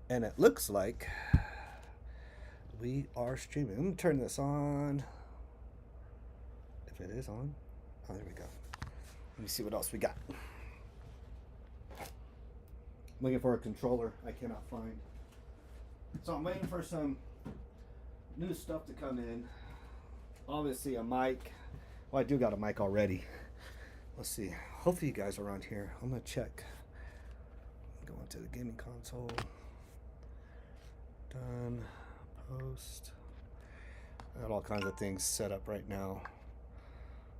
And it looks like we are streaming. Let me turn this on. If it is on. Oh, there we go. Let me see what else we got. I'm looking for a controller I cannot find. So I'm waiting for some new stuff to come in. Obviously a mic. Well, I do got a mic already. Let's see. Hopefully you guys are on here. I'm gonna check. Go into the gaming console. Done. Post. I got all kinds of things set up right now.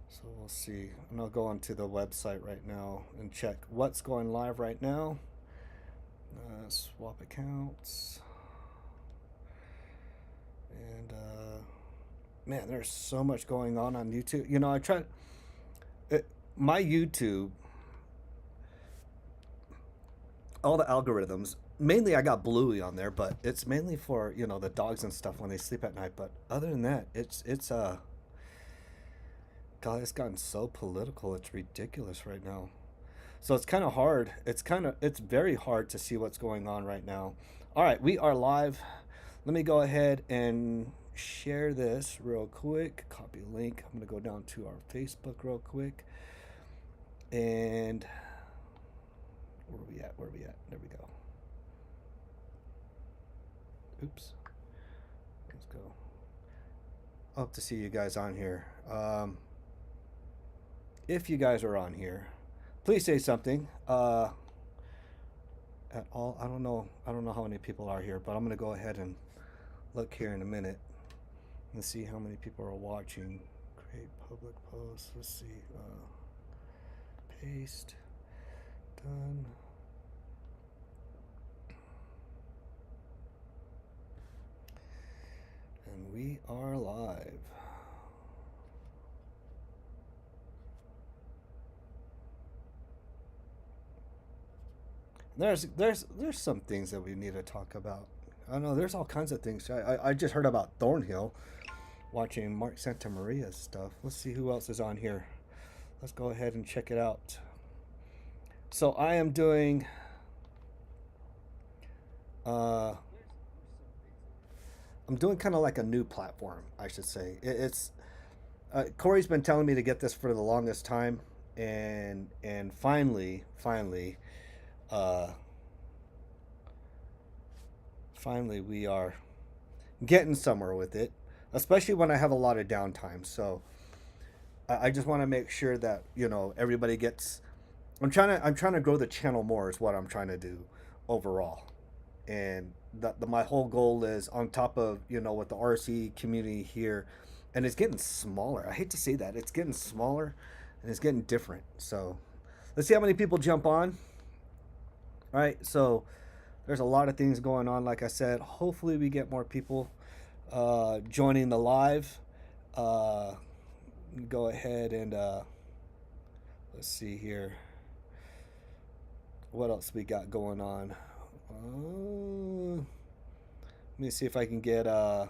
So we'll see. And I'll go onto the website right now and check what's going live right now. Swap accounts. And man, there's so much going on YouTube. You know, I tried my YouTube, all the algorithms. Mainly, I got Bluey on there, but it's mainly for the dogs and stuff when they sleep at night. But other than that, it's God, it's gotten so political. It's ridiculous right now. So it's kind of hard. It's very hard to see what's going on right now. All right, we are live. Let me go ahead and share this real quick. Copy link. I'm gonna go down to our Facebook real quick. And where are we at? Where are we at? There we go. Oops. Let's go. I hope to see you guys on here. If you guys are on here, please say something. At all. I don't know. I don't know how many people are here, but I'm gonna go ahead and look here in a minute and see how many people are watching. Create public post. Let's see. Paste. Done. And we are live. There's some things that we need to talk about. I know there's all kinds of things. I just heard about Thornhill, watching Mark Santamaria's stuff. Let's see who else is on here. Let's go ahead and check it out. So I am doing. I'm doing kind of like a new platform, I should say. It's Corey's been telling me to get this for the longest time, and uh, finally we are getting somewhere with it, especially when I have a lot of downtime. So I just want to make sure that everybody gets. I'm trying to grow the channel more is what I'm trying to do overall, and my whole goal is on top of with the RC community here, and it's getting smaller. I hate to say that, it's getting smaller, and it's getting different. So let's see how many people jump on. All right, so there's a lot of things going on. Like I said, hopefully we get more people joining the live. Go ahead and let's see here. What else we got going on? Let me see if I can get let's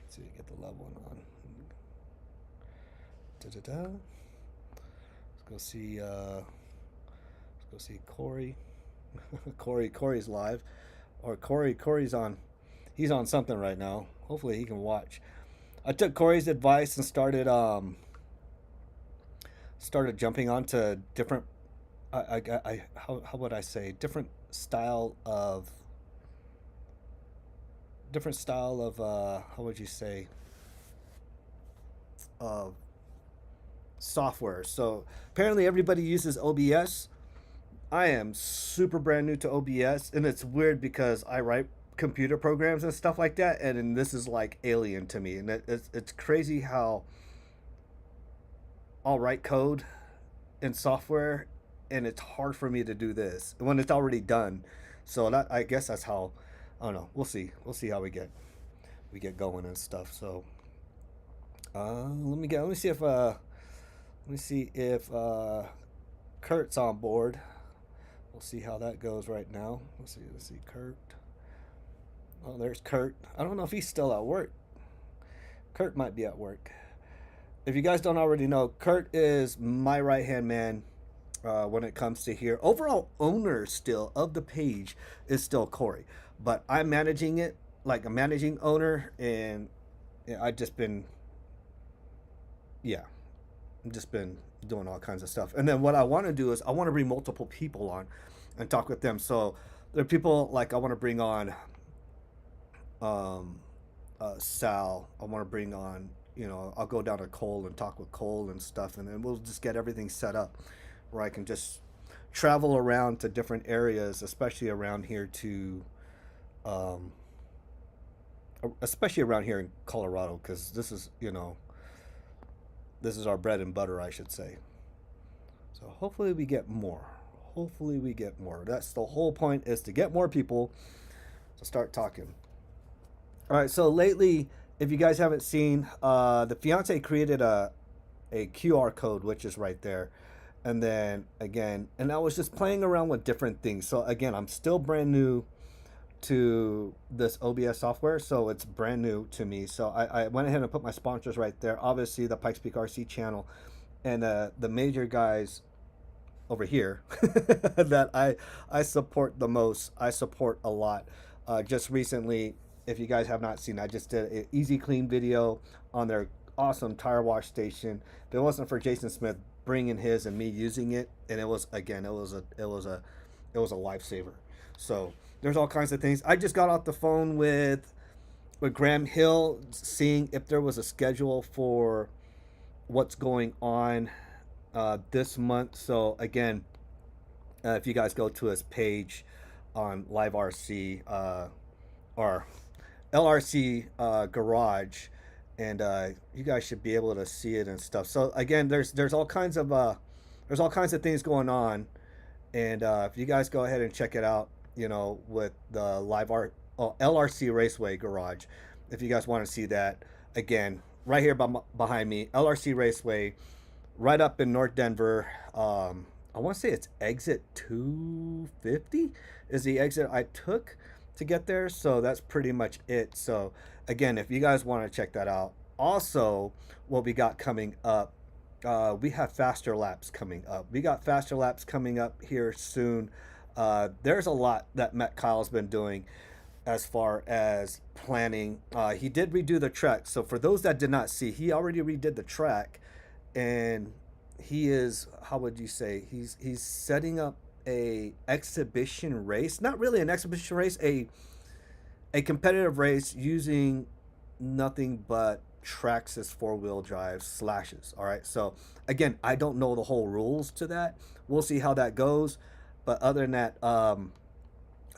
see, get the level on. Da-da-da. Let's go see Corey. Corey's live. Or Corey's on, he's on something right now. Hopefully he can watch. I took Corey's advice and started jumping onto different how would I say, different style of how would you say, of software. So apparently everybody uses OBS. I am super brand new to OBS, and it's weird because I write computer programs and stuff like that, and this is like alien to me. And it's crazy how I'll write code in software, and it's hard for me to do this when it's already done. So that, I guess that's how. I don't know. We'll see how we get going and stuff. So let me see if Kurt's on board. We'll see how that goes right now. Let's see Kurt. Oh, there's Kurt. I don't know if he's still at work. Kurt might be at work. If you guys don't already know, Kurt is my right hand man when it comes to here. Overall owner still of the page is still Corey, but I'm managing it like a managing owner, and yeah, I just been yeah, I've just been doing all kinds of stuff. And then what I want to do is I want to bring multiple people on and talk with them. So there are people like I want to bring on um, Sal. I want to bring on, I'll go down to Cole and talk with Cole and stuff, and then we'll just get everything set up where I can just travel around to different areas, um, especially around here in Colorado, because this is our bread and butter, I should say. So hopefully we get more. Hopefully we get more. That's the whole point, is to get more people to start talking. All right. So lately, if you guys haven't seen, the fiance created a QR code, which is right there. And then again, and I was just playing around with different things. So again, I'm still brand new to this OBS software, so it's brand new to me. So I went ahead and put my sponsors right there. Obviously, the PikesPeak RC channel, and the major guys over here that I support the most. I support a lot. Just recently, if you guys have not seen, I just did an easy clean video on their awesome tire wash station. If it wasn't for Jason Smith bringing his and me using it, and it was, again, it was a lifesaver. So there's all kinds of things. I just got off the phone with Graham Hill, seeing if there was a schedule for what's going on this month. So again, if you guys go to his page on Live RC, or LRC Garage, and you guys should be able to see it and stuff. So again, there's all kinds of things going on, and if you guys go ahead and check it out, with the LRC Raceway Garage, if you guys want to see that, again, right here behind me, LRC Raceway, right up in North Denver. I want to say it's exit 250 is the exit I took to get there. So that's pretty much it. So again, if you guys want to check that out, also what we got coming up, we have faster laps coming up. We got faster laps coming up here soon. There's a lot that Matt Kyle's been doing as far as planning. He did redo the track. So for those that did not see, he already redid the track, and he is, how would you say, he's setting up a exhibition race. Not really an exhibition race, a competitive race using nothing but tracks as four-wheel drive slashes. All right. So again, I don't know the whole rules to that. We'll see how that goes. But other than that, I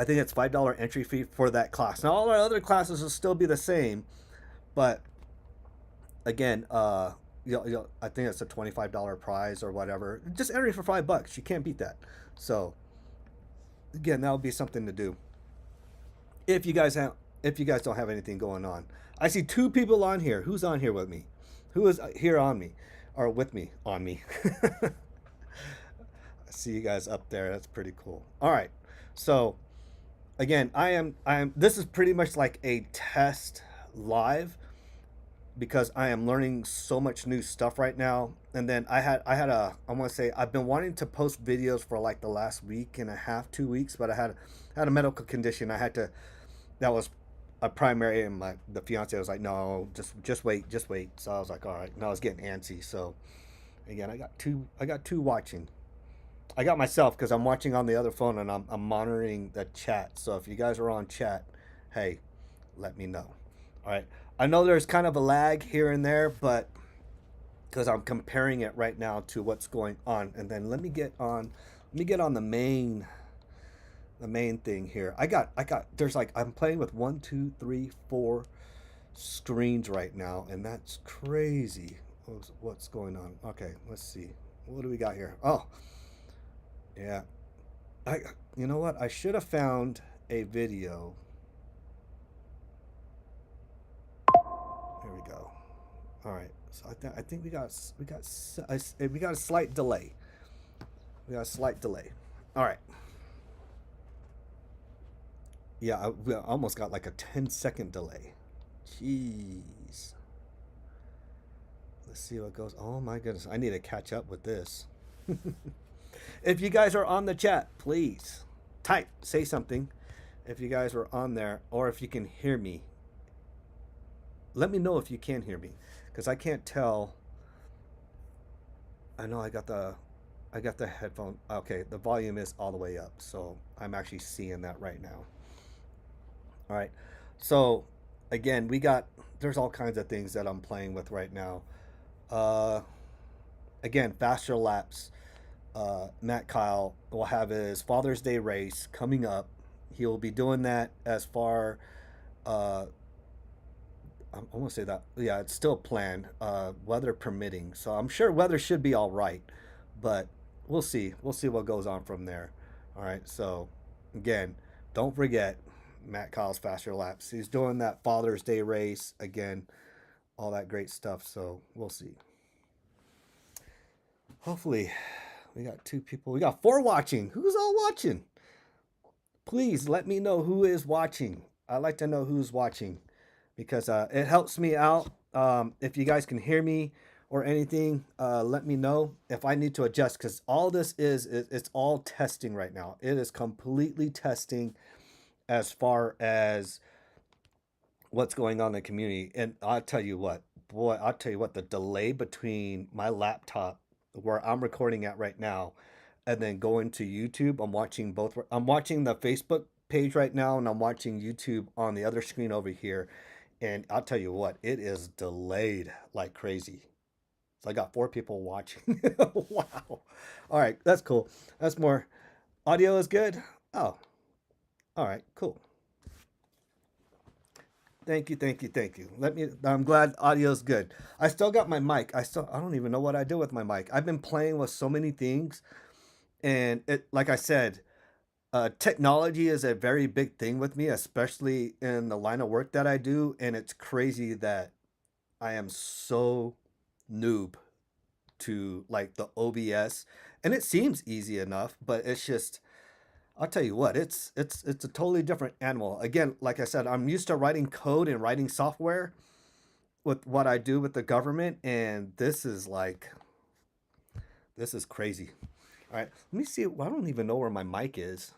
think it's $5 entry fee for that class. Now all our other classes will still be the same, but again, I think it's a $25 prize or whatever. Just enter for $5. You can't beat that. So again, that'll be something to do. If you guys don't have anything going on. I see two people on here. Who's on here with me? Who is here on me, or with me on me? I see you guys up there. That's pretty cool. All right. So again, this is pretty much like a test live, because I am learning so much new stuff right now. And then I want to say, I've been wanting to post videos for like the last week and a half, 2 weeks, but I had a medical condition. That was a primary, and the fiance was like, no, just wait. So I was like, all right. And I was getting antsy. So again, I got two watching. I got myself, because I'm watching on the other phone, and I'm monitoring the chat. So if you guys are on chat, hey, let me know. All right. I know there's kind of a lag here and there, but because I'm comparing it right now to what's going on. And then let me get on the main thing here. There's like, I'm playing with 1, 2, 3, 4 screens right now, and that's crazy. What's going on? Okay, let's see. What do we got here? Oh, yeah. You know what? I should have found a video. Here we go. All right. So I think we got a slight delay. All right. Yeah, we almost got like a 10-second delay. Jeez. Let's see what goes. Oh my goodness, I need to catch up with this. If you guys are on the chat, please type, say something. If you guys are on there, or if you can hear me, let me know if you can hear me, because I can't tell. I know I got the headphone. Okay, the volume is all the way up, so I'm actually seeing that right now. All right, so again, there's all kinds of things that I'm playing with right now. Uh, Again, faster laps. Matt Kyle will have his Father's Day race coming up. He'll be doing that as far. Uh, I want to say that. Yeah, it's still planned, weather permitting. So I'm sure weather should be all right, but we'll see. We'll see what goes on from there. All right. So again, don't forget Matt Kyle's faster laps. He's doing that Father's Day race again. All that great stuff. So we'll see. Hopefully, we got two people. We got four watching. Who's all watching? Please let me know who is watching. I'd like to know who's watching because it helps me out. If you guys can hear me or anything, let me know if I need to adjust because all this it's all testing right now. It is completely testing as far as what's going on in the community. And I'll tell you what, boy, I'll tell you what, the delay between my laptop where I'm recording at right now and then going to YouTube, I'm watching both. I'm watching the Facebook page right now and I'm watching YouTube on the other screen over here. And I'll tell you what, it is delayed like crazy. So I got four people watching. Wow. All right, that's cool. That's more. Audio is good. Oh, all right, cool. Thank you, thank you, thank you. I'm glad audio's good. I still got my mic. I don't even know what I do with my mic. I've been playing with so many things and like I said, technology is a very big thing with me, especially in the line of work that I do. And it's crazy that I am so noob to like the OBS and it seems easy enough, but it's just, I'll tell you what, it's a totally different animal. Again, like I said, I'm used to writing code and writing software with what I do with the government, and this is crazy. All right, let me see. Well, I don't even know where my mic is.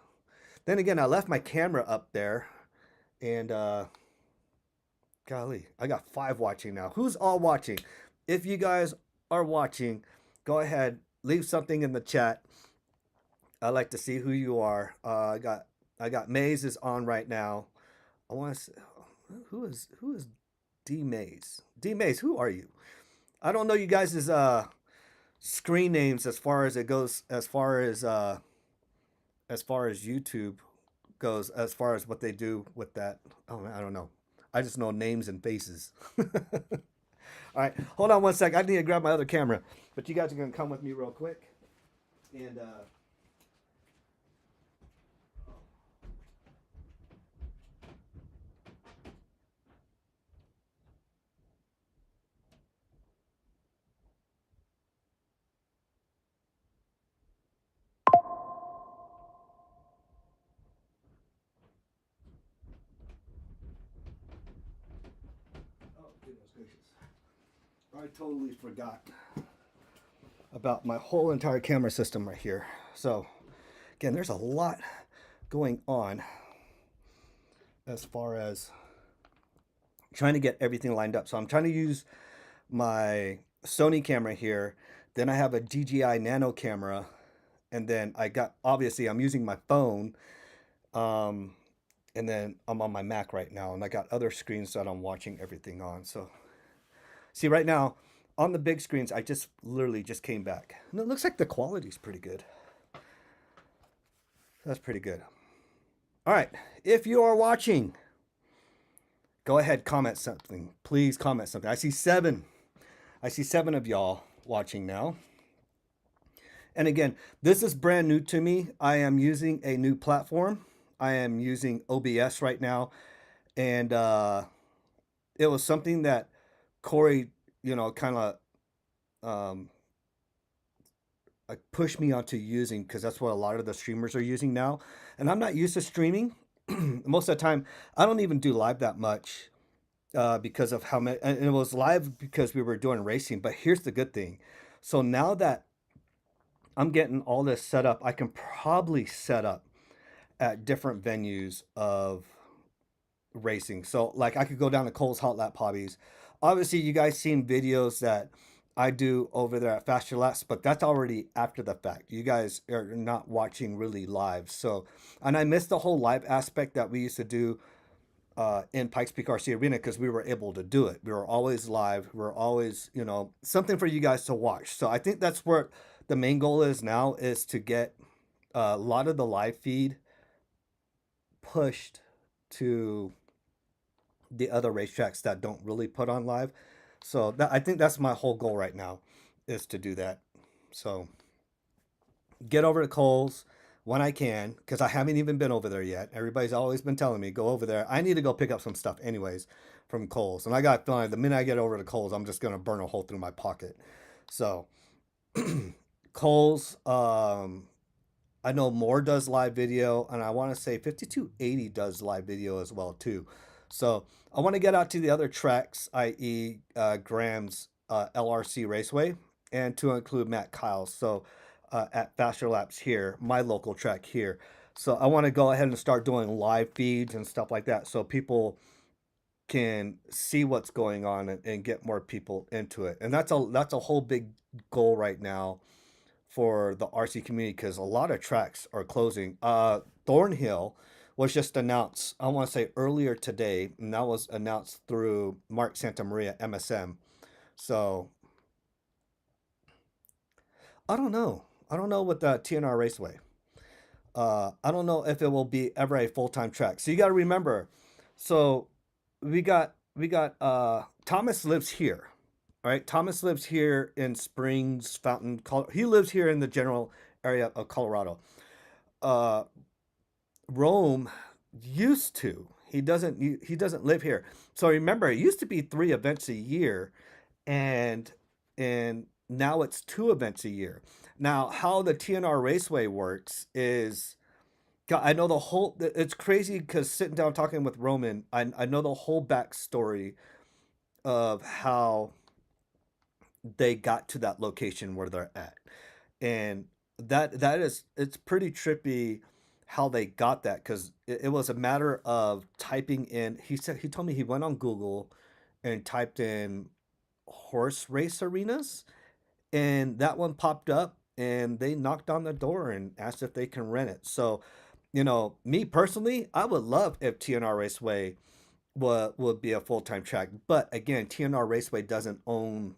Then again, I left my camera up there, and golly, I got five watching now. Who's all watching? If you guys are watching, go ahead, leave something in the chat. I'd like to see who you are. I got Maze is on right now. I want to. Who is D Maze? D Maze, who are you? I don't know you guys' screen names as far as it goes. As far as YouTube goes, as far as what they do with that. Oh, I don't know. I just know names and faces. All right, hold on one sec. I need to grab my other camera, but you guys are gonna come with me real quick, and oh goodness gracious, I totally forgot about my whole entire camera system right here. So again, there's a lot going on as far as trying to get everything lined up. So I'm trying to use my Sony camera here. Then I have a DJI Nano camera, and then I got obviously I'm using my phone, um, and then I'm on my Mac right now, and I got other screens that I'm watching everything on. So see right now on the big screens, I just literally just came back, and it looks like the quality's pretty good. That's pretty good. All right, if you are watching, go ahead, comment something. Please comment something. I see seven. I see seven of y'all watching now. And again, this is brand new to me. I am using a new platform. I am using OBS right now. And it was something that Corey, kind of um, like pushed me onto using because that's what a lot of the streamers are using now. And I'm not used to streaming. Most of the time, I don't even do live that much because of how many. And it was live because we were doing racing. But here's the good thing. So now that I'm getting all this set up. I can probably set up at different venues of racing. So like I could go down to Cole's Hot Lap Hobbies. Obviously, you guys seen videos that I do over there at Faster Laps, but that's already after the fact. You guys are not watching really live. So, and I missed the whole live aspect that we used to do in PikesPeak RC Arena because we were able to do it. We were always live. We were always, you know, something for you guys to watch. So I think that's where the main goal is now is to get a lot of the live feed pushed to the other racetracks that don't really put on live. So that I think that's my whole goal right now is to do that. So get over to Cole's when I can because I haven't even been over there yet. Everybody's always been telling me go over there. I need to go pick up some stuff anyways from Cole's, and I got feeling the minute I get over to Cole's, I'm just gonna burn a hole through my pocket. So Cole's, I know More does live video, and I want to say 5280 does live video as well too. So I want to get out to the other tracks, i.e., Graham's LRC Raceway, and to include Matt Kyle's. So at Faster Laps here, my local track here. So I want to go ahead and start doing live feeds and stuff like that, so people can see what's going on and get more people into it. And that's a whole big goal right now for the RC community because a lot of tracks are closing. Thornhill was just announced, I want to say earlier today, and that was announced through Mark Santamaria, MSM. So I don't know. I don't know with the TNR Raceway. I don't know if it will be ever a full time track. So you got to remember. So we got Thomas lives here. All right, Thomas lives here in Springs Fountain. He lives here in the general area of Colorado. Uh, Rome used to. He doesn't live here. So remember, it used to be 3 events a year, and now it's 2 events a year. Now, how the TNR Raceway works is, I know the whole. It's crazy because sitting down talking with Roman, I know the whole backstory of how they got to that location where they're at, and that is it's pretty trippy how they got that because it was a matter of typing in. He told me he went on Google and typed in horse race arenas, and that one popped up, and they knocked on the door and asked if they can rent it. So, me personally, I would love if TNR Raceway would be a full time track, but again, TNR Raceway doesn't own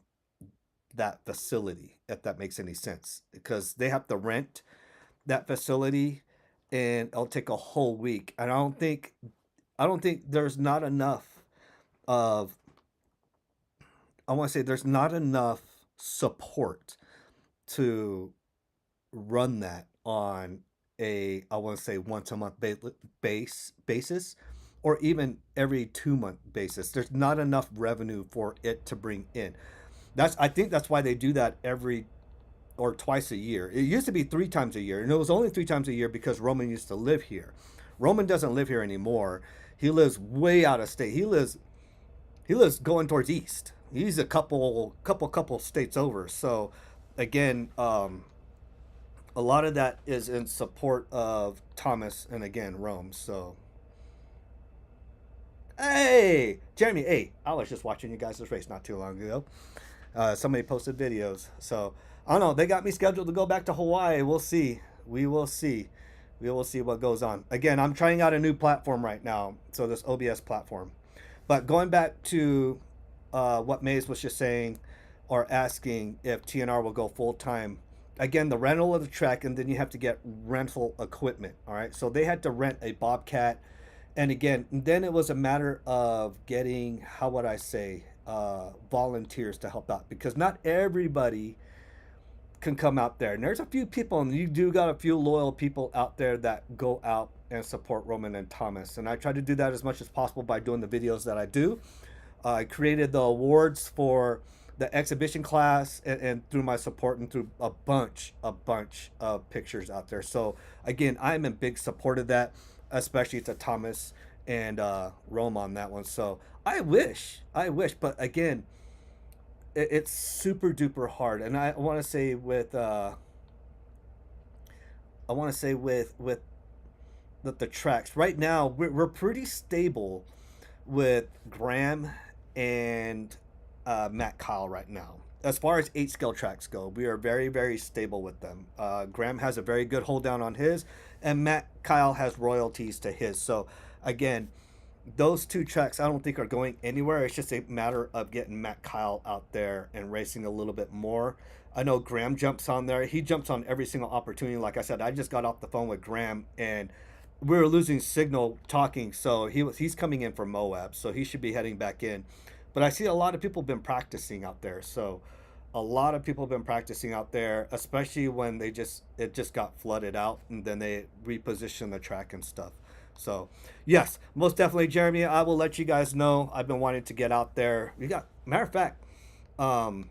that facility, if that makes any sense, because they have to rent that facility, and it'll take a whole week. And I don't think there's not enough of I want to say there's not enough support to run that on a I want to say once a month basis or even every 2 month basis. There's not enough revenue for it to bring in. I think that's why they do that every or twice a year. It used to be 3 times a year, and it was only 3 times a year because Roman used to live here. Roman doesn't live here anymore. He lives way out of state. He lives going towards east. He's a couple states over. So again, a lot of that is in support of Thomas and again Rome. So hey, Jeremy, hey, I was just watching you guys' race not too long ago. Somebody posted videos. So I don't know. They got me scheduled to go back to Hawaii. We'll see. We will see. We will see what goes on. Again, I'm trying out a new platform right now. So this OBS platform. But going back to what Maze was just saying or asking if TNR will go full time. Again, the rental of the track, and then you have to get rental equipment. All right. So they had to rent a Bobcat. And again, then it was a matter of getting, how would I say, volunteers to help out because not everybody can come out there. And there's a few people, and you do got a few loyal people out there that go out and support Roman and Thomas. And I try to do that as much as possible by doing the videos that I do. I created the awards for the exhibition class and through my support and through a bunch of pictures out there. So again, I'm in big support of that, especially to Thomas and Rome on that one. So I wish, but again, it's super duper hard. And I want to say with I want to say with the tracks right now, we're pretty stable with Graham and Matt Kyle right now. As far as 8 scale tracks go, we are very, very stable with them. Graham has a very good hold down on his, and Matt Kyle has royalties to his. So, again, those 2 tracks I don't think are going anywhere. It's just a matter of getting Matt Kyle out there and racing a little bit more. I know Graham jumps on there. He jumps on every single opportunity. Like I said, I just got off the phone with Graham and we were losing signal talking, so he's coming in for Moab, so he should be heading back in. But I see a lot of people have been practicing out there, so a lot of people have been practicing out there, especially when it just got flooded out and then they reposition the track and stuff. So yes, most definitely, Jeremy. I will let you guys know. I've been wanting to get out there. We got matter of fact, um,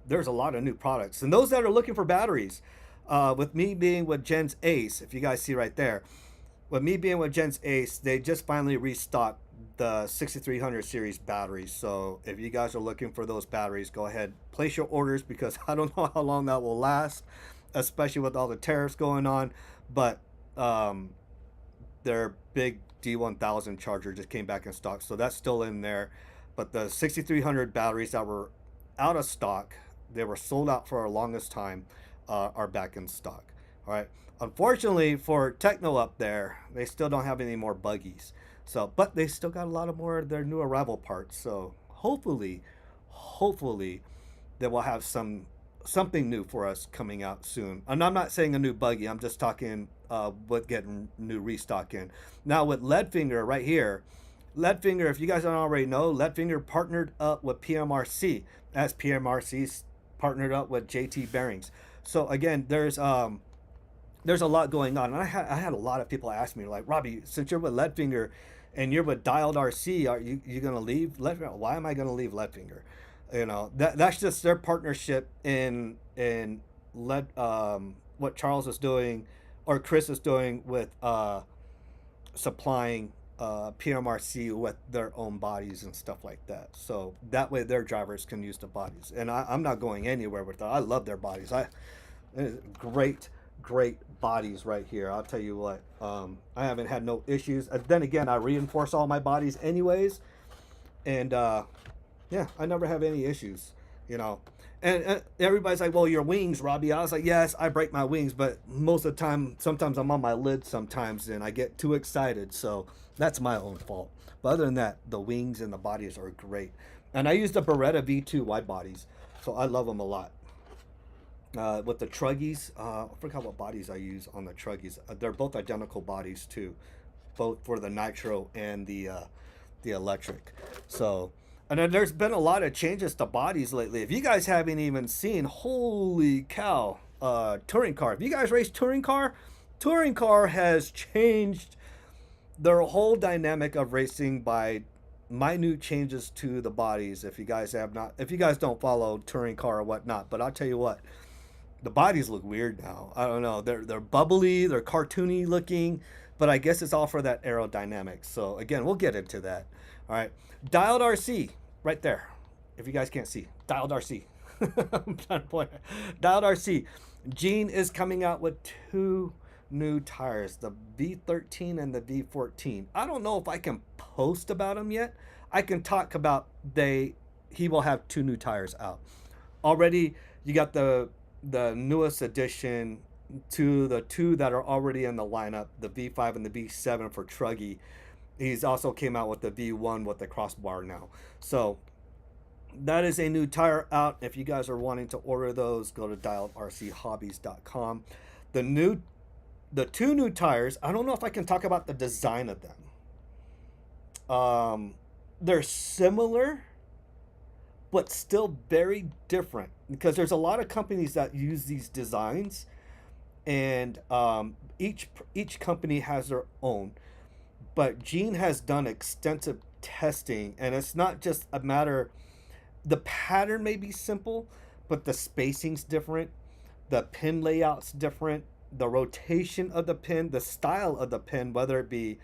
there's a lot of new products, and those that are looking for batteries. With me being with Jen's Ace, if you guys see right there, with me being with Jen's Ace, they just finally restocked the 6300 series batteries. So if you guys are looking for those batteries, go ahead, place your orders because I don't know how long that will last, especially with all the tariffs going on. But their big D1000 charger just came back in stock, so that's still in there. But the 6300 batteries that were out of stock, they were sold out for our longest time, are back in stock. All right. Unfortunately for Techno up there, they still don't have any more buggies. So, but they still got a lot of more of their new arrival parts. So hopefully, they will have something new for us coming out soon. And I'm not saying a new buggy. I'm just talking with getting new restock in. Now with Leadfinger right here, Leadfinger, if you guys don't already know, Leadfinger partnered up with PMRC, as PMRC's partnered up with JT Bearings. So again, there's a lot going on, and I had a lot of people ask me like, Robbie, since you're with Leadfinger and you're with Dialed RC, are you gonna leave Leadfinger? Why am I gonna leave Leadfinger? You know, that's just their partnership in lead what Charles is doing or Chris is doing with supplying PMRC with their own bodies and stuff like that. So that way their drivers can use the bodies. And I'm not going anywhere with that. I love their bodies. Great, great bodies right here. I'll tell you what. I haven't had no issues. Then again, I reinforce all my bodies anyways. And yeah, I never have any issues, you know. And everybody's like, well, your wings, Robbie. I was like, yes, I break my wings, but most of the time, sometimes I'm on my lid sometimes, and I get too excited. So that's my own fault. But other than that, the wings and the bodies are great. And I use the Beretta V2 wide bodies, so I love them a lot. With the Truggies, I forgot what bodies I use on the Truggies. They're both identical bodies too, both for the nitro and the electric. So, and then there's been a lot of changes to bodies lately. If you guys haven't even seen, holy cow, touring car. If you guys race touring car has changed their whole dynamic of racing by minute changes to the bodies. If you guys don't follow touring car or whatnot, but I'll tell you what, the bodies look weird now. I don't know. They're bubbly, they're cartoony looking, but I guess it's all for that aerodynamics. So again, we'll get into that. All right, Dialed RC right there. If you guys can't see, Dialed RC. I'm trying to point. Dialed RC. Gene is coming out with 2 new tires, the V13 and the V14. I don't know if I can post about them yet. I can talk about he will have 2 new tires out. Already you got the newest addition to the 2 that are already in the lineup, the V5 and the V7 for Truggy. He's also came out with the V1 with the crossbar now. So that is a new tire out. If you guys are wanting to order those, go to dialedrchobbies.com. The 2 new tires, I don't know if I can talk about the design of them. They're similar, but still very different because there's a lot of companies that use these designs, and each company has their own. But Gene has done extensive testing, and it's not just a matter. The pattern may be simple, but the spacing's different, the pin layout's different, the rotation of the pin, the style of the pin, whether it be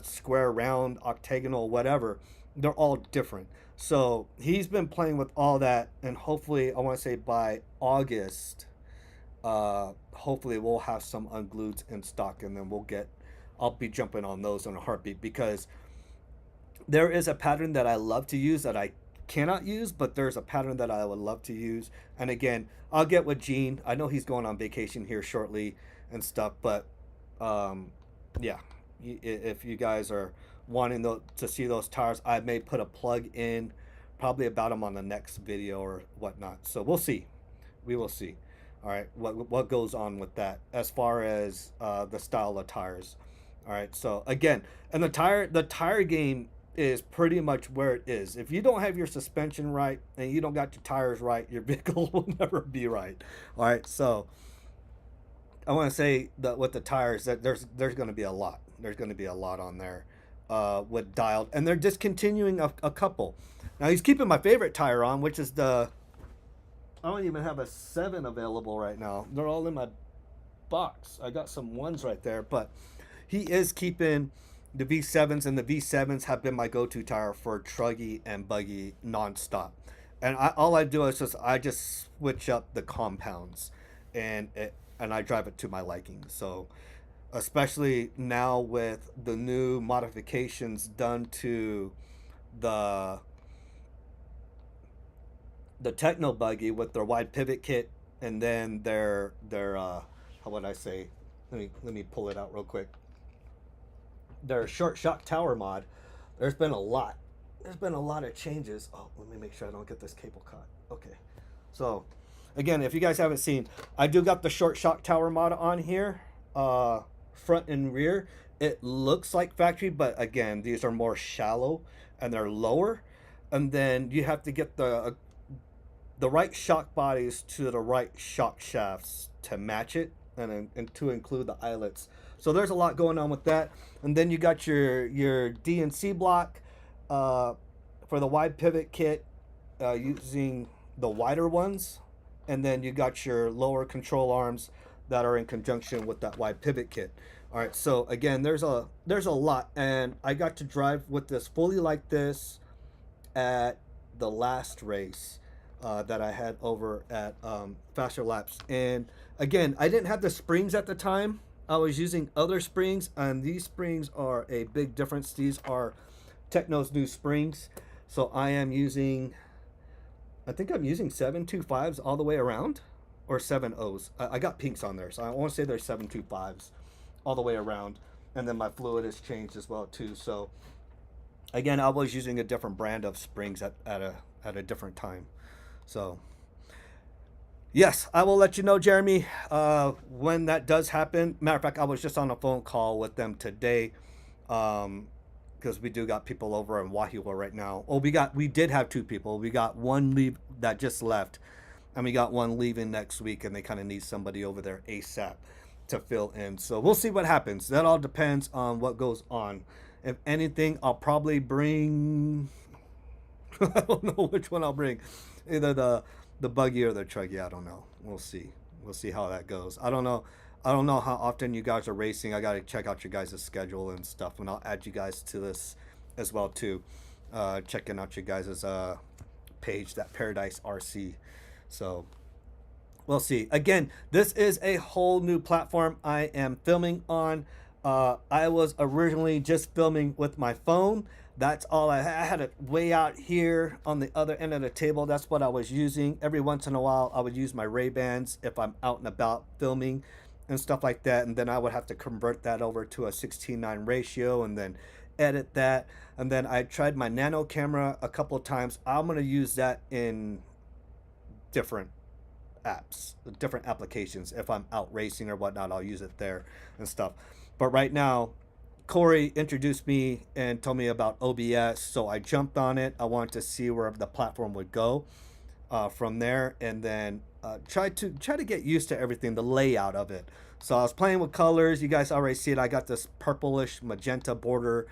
square, round, octagonal, whatever, they're all different. So he's been playing with all that, and hopefully, I want to say by August, Hopefully we'll have some unglued in stock, and then I'll be jumping on those in a heartbeat, because there is a pattern that I love to use that I cannot use, but there's a pattern that I would love to use. And again, I'll get with Gene. I know he's going on vacation here shortly and stuff, but um, yeah, if you guys are wanting to see those tires, I may put a plug in probably about them on the next video or whatnot. So we'll see. We will see. All right, what goes on with that as far as the style of tires. All right, so again, and the tire game is pretty much where it is. If you don't have your suspension right and you don't got your tires right, your vehicle will never be right. All right, so I want to say that with the tires, that there's going to be a lot. There's going to be a lot on there with dialed, and they're discontinuing a couple. Now he's keeping my favorite tire on, which is the, I don't even have a 7 available right now. They're all in my box. I got some ones right there, but he is keeping the V7s, and the V7s have been my go-to tire for truggy and buggy nonstop. And all I do is I just switch up the compounds, and I drive it to my liking. So, especially now with the new modifications done to the techno buggy with their wide pivot kit, and then their how would I say? Let me pull it out real quick. Their short shock tower mod. There's been a lot. There's been a lot of changes. Oh, let me make sure I don't get this cable caught. Okay. So, again, if you guys haven't seen, I do got the short shock tower mod on here, front and rear. It looks like factory, but again, these are more shallow and they're lower. And then you have to get the right shock bodies to the right shock shafts to match it, and to include the eyelets. So there's a lot going on with that. And then you got your DNC block for the wide pivot kit, using the wider ones, and then you got your lower control arms that are in conjunction with that wide pivot kit. All right, so again, there's a lot, and I got to drive with this fully like this at the last race that I had over at Faster Laps. And again, I didn't have the springs at the time. I was using other springs, and these springs are a big difference. These are Techno's new springs. So I think I'm using 725s all the way around, or 7.0s. I got pinks on there, so I want to say they're 725s all the way around. And then my fluid has changed as well too. So again, I was using a different brand of springs at a different time. So yes, I will let you know, Jeremy, when that does happen. Matter of fact, I was just on a phone call with them today, because we do got people over in Wahila right now. Oh, we did have 2 people. We got one leave that just left, and we got one leaving next week, and they kind of need somebody over there ASAP to fill in. So we'll see what happens. That all depends on what goes on. If anything, I'll probably bring. I don't know which one I'll bring. Either the buggy or the truggy. I don't know. We'll see. We'll see how that goes. I don't know. I don't know how often you guys are racing. I got to check out your guys' schedule and stuff, and I'll add you guys to this as well too. Checking out your guys' page, that Paradise RC. So we'll see. Again, this is a whole new platform I am filming on. I was originally just filming with my phone. That's all I had it way out here on the other end of the table. That's what I was using. Every once in a while, I would use my Ray-Bans if I'm out and about filming and stuff like that. And then I would have to convert that over to a 16:9 ratio and then edit that. And then I tried my nano camera a couple of times. I'm going to use that in different apps, different applications. If I'm out racing or whatnot, I'll use it there and stuff. But right now, Corey introduced me and told me about OBS, so I jumped on it. I wanted to see where the platform would go from there, and then try to get used to everything, the layout of it. So I was playing with colors. You guys already see it. I got this purplish magenta border,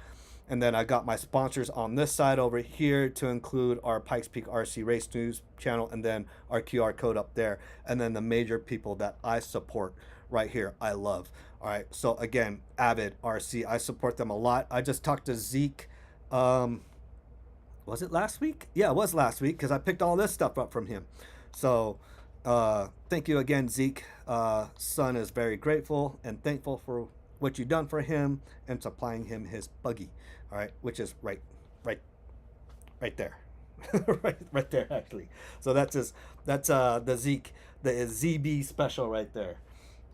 and then I got my sponsors on this side over here to include our PikesPeak RC Race News channel, and then our QR code up there, and then the major people that I support right here. I love. All right, so again, Avid RC, I support them a lot. I just talked to Zeke. Was it last week? Yeah, it was last week, because I picked all this stuff up from him. So Thank you again, Zeke. Son is very grateful and thankful for what you've done for him and supplying him his buggy. All right, which is right, right there, right there actually. So that's the Zeke, the ZB special right there.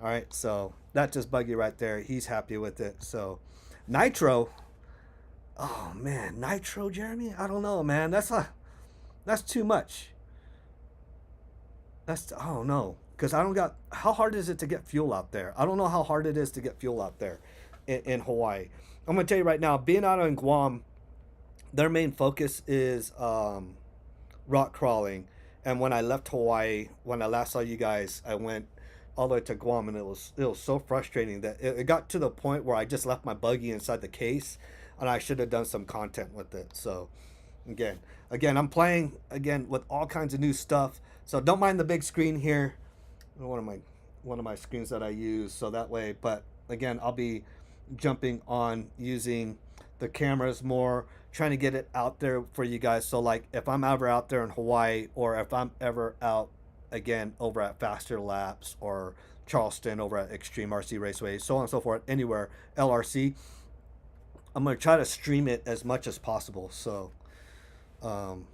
All right, so that's his buggy right there. He's happy with it. So Nitro, oh man, Nitro, Jeremy. I don't know, man. That's too much. That's I don't know because I don't got. How hard is it to get fuel out there? I don't know how hard it is to get fuel out there in Hawaii. I'm gonna tell you right now, being out in Guam, their main focus is rock crawling. And when I left Hawaii, when I last saw you guys, I went all the way to Guam, and it was so frustrating that it got to the point where I just left my buggy inside the case, and I should have done some content with it. So again, I'm playing again with all kinds of new stuff. So don't mind the big screen here. One of my screens that I use, so that way. But again, I'll be jumping on using the cameras more, trying to get it out there for you guys. So like if I'm ever out there in Hawaii, or if I'm ever out again over at Faster Laps or Charleston over at Extreme RC Raceway, so on and so forth, anywhere LRC, I'm gonna try to stream it as much as possible. So um,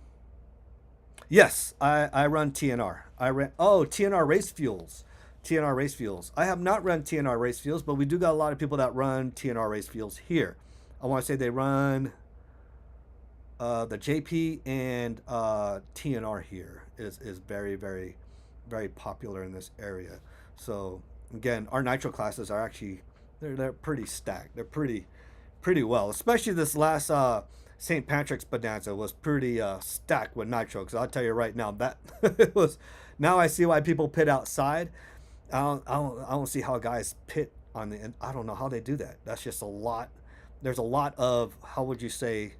yes, I run TNR. I ran TNR Race Fuels. TNR Race Fuels. I have not run TNR Race Fuels, but we do got a lot of people that run TNR Race Fuels here. I want to say they run the JP and TNR here is very very popular in this area. So again, our nitro classes are actually they're pretty stacked. They're pretty well, especially this last St. Patrick's Bonanza was pretty stacked with nitro. Because I'll tell you right now that it was. Now I see why people pit outside. I don't see how guys pit on the. I don't know how they do that. That's just a lot. There's a lot of how would you say?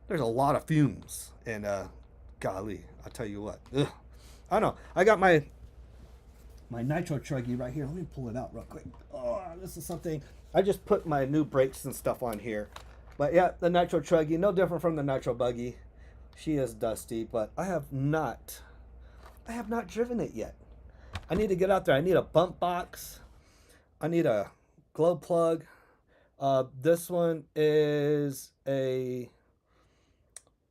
There's a lot of fumes and golly, I'll tell you what. Ugh. I don't know. I got my nitro truggy right here. Let me pull it out real quick. Oh, this is something. I just put my new brakes and stuff on here. But yeah, the nitro truggy, no different from the nitro buggy. She is dusty, but I have not driven it yet. I need to get out there. I need a bump box. I need a glow plug. This one is a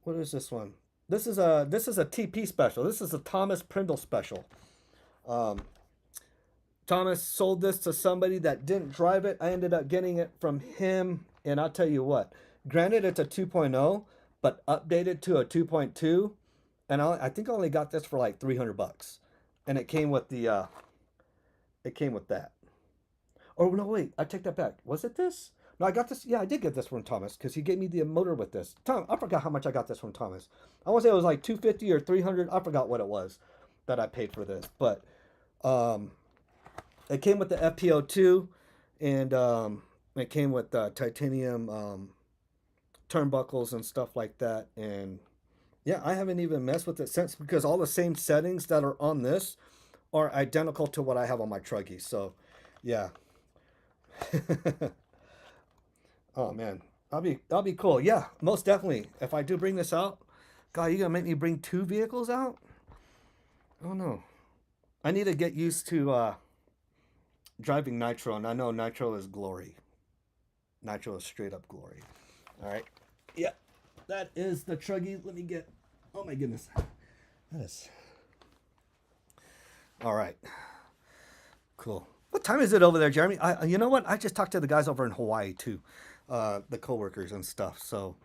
what is this one? This is a TP special. This is a Thomas Prindle special. Um, Thomas sold this to somebody that didn't drive it. I ended up getting it from him, and I'll tell you what. Granted, it's a 2.0, but updated to a 2.2, and I think I only got this for like $300, and it came with that. Oh no, wait, I take that back. Was it this? No, I got this. Yeah, I did get this from Thomas because he gave me the motor with this. Tom, I forgot how much I got this from Thomas. I want to say it was like 250 or 300. I forgot what it was that I paid for this, but um, it came with the FPO2, and it came with titanium turnbuckles and stuff like that. And yeah, I haven't even messed with it since because all the same settings that are on this are identical to what I have on my truggy. So yeah. Oh man, I'll be cool. Yeah, most definitely. If I do bring this out, God, you gonna make me bring two vehicles out? Oh no. I need to get used to driving nitro, and I know nitro is glory. Nitro is straight up glory. All right. Yeah, that is the truggy. Let me get. Oh my goodness. That is. All right. Cool. What time is it over there, Jeremy? You know what? I just talked to the guys over in Hawaii too, the coworkers and stuff. So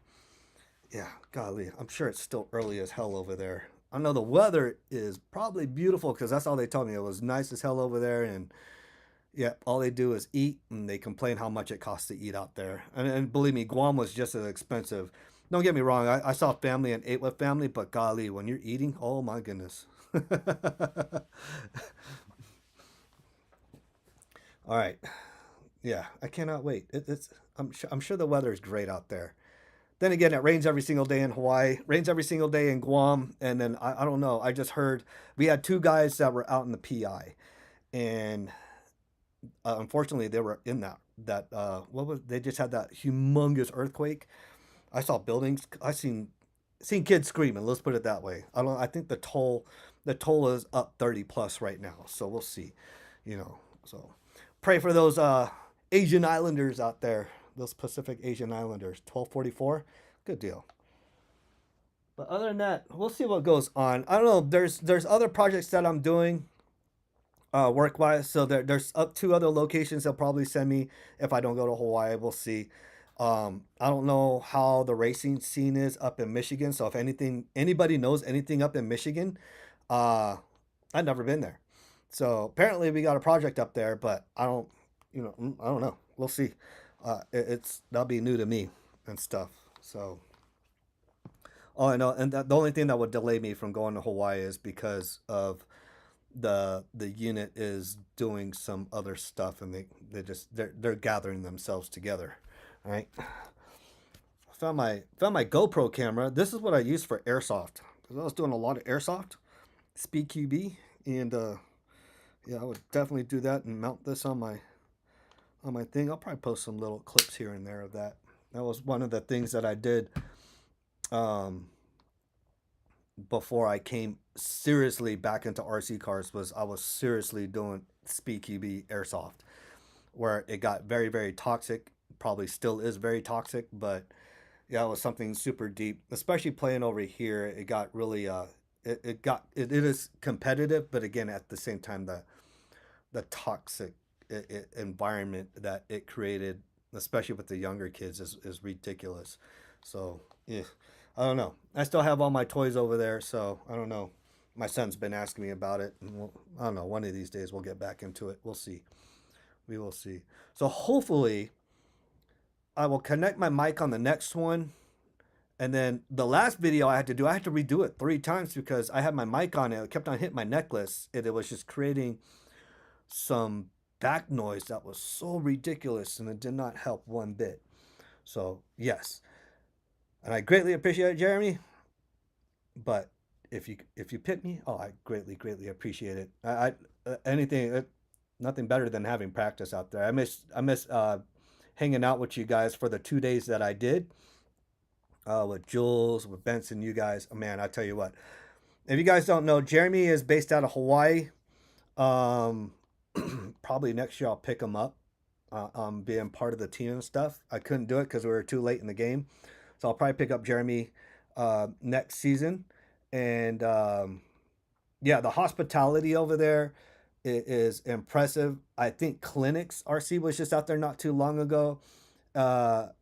yeah, golly, I'm sure it's still early as hell over there. I know the weather is probably beautiful because that's all they told me. It was nice as hell over there, and yeah, all they do is eat, and they complain how much it costs to eat out there. And believe me, Guam was just as expensive. Don't get me wrong. I saw family and ate with family, but golly, when you're eating, oh my goodness. All right. Yeah, I cannot wait. I'm sure the weather is great out there. Then again, it rains every single day in Hawaii, rains every single day in Guam, and then I don't know. I just heard we had two guys that were out in the PI, and unfortunately they were in that what was they just had that humongous earthquake. I saw buildings. I seen kids screaming. Let's put it that way. I don't. I think the toll is up 30 plus right now. So we'll see, you know. So pray for those Asian Islanders out there, those Pacific Asian Islanders. 1244, good deal. But other than that, we'll see what goes on. I don't know. There's other projects that I'm doing work wise. So there's up two other locations they'll probably send me if I don't go to Hawaii. We'll see. I don't know how the racing scene is up in Michigan. So if anybody knows anything up in Michigan, I've never been there. So apparently we got a project up there, but I don't know. We'll see. That'll be new to me and stuff. So, oh, I know. And the only thing that would delay me from going to Hawaii is because of the unit is doing some other stuff, and they're gathering themselves together. All right. Found my GoPro camera. This is what I use for airsoft. Because I was doing a lot of airsoft, speed QB, and yeah, I would definitely do that and mount this on my thing. I'll probably post some little clips here and there of that. That was one of the things that I did um, before I came seriously back into RC cars. Was I was seriously doing speed QB airsoft, where it got very very toxic. Probably still is very toxic, but yeah, it was something super deep. Especially playing over here, it got really it is competitive, but again at the same time the toxic environment that it created, especially with the younger kids, is ridiculous. So yeah, I don't know. I still have all my toys over there, so I don't know. My son's been asking me about it, and I don't know. One of these days we'll get back into it. We'll see. We will see. So hopefully I will connect my mic on the next one. And then the last video I had to do, I had to redo it 3 times because I had my mic on it. It kept on hitting my necklace, and it was just creating some back noise that was so ridiculous, and it did not help one bit. So yes, and I greatly appreciate it, Jeremy. But if you pick me, oh, I greatly appreciate it. I anything nothing better than having practice out there. I miss hanging out with you guys for the 2 days that I did with Jules, with Benson, you guys. Oh, man, I tell you what. If you guys don't know, Jeremy is based out of Hawaii. Um, Probably next year I'll pick him up, being part of the team and stuff. I couldn't do it because we were too late in the game, so I'll probably pick up Jeremy next season. And yeah, the hospitality over there is impressive. I think Clinics RC was just out there not too long ago.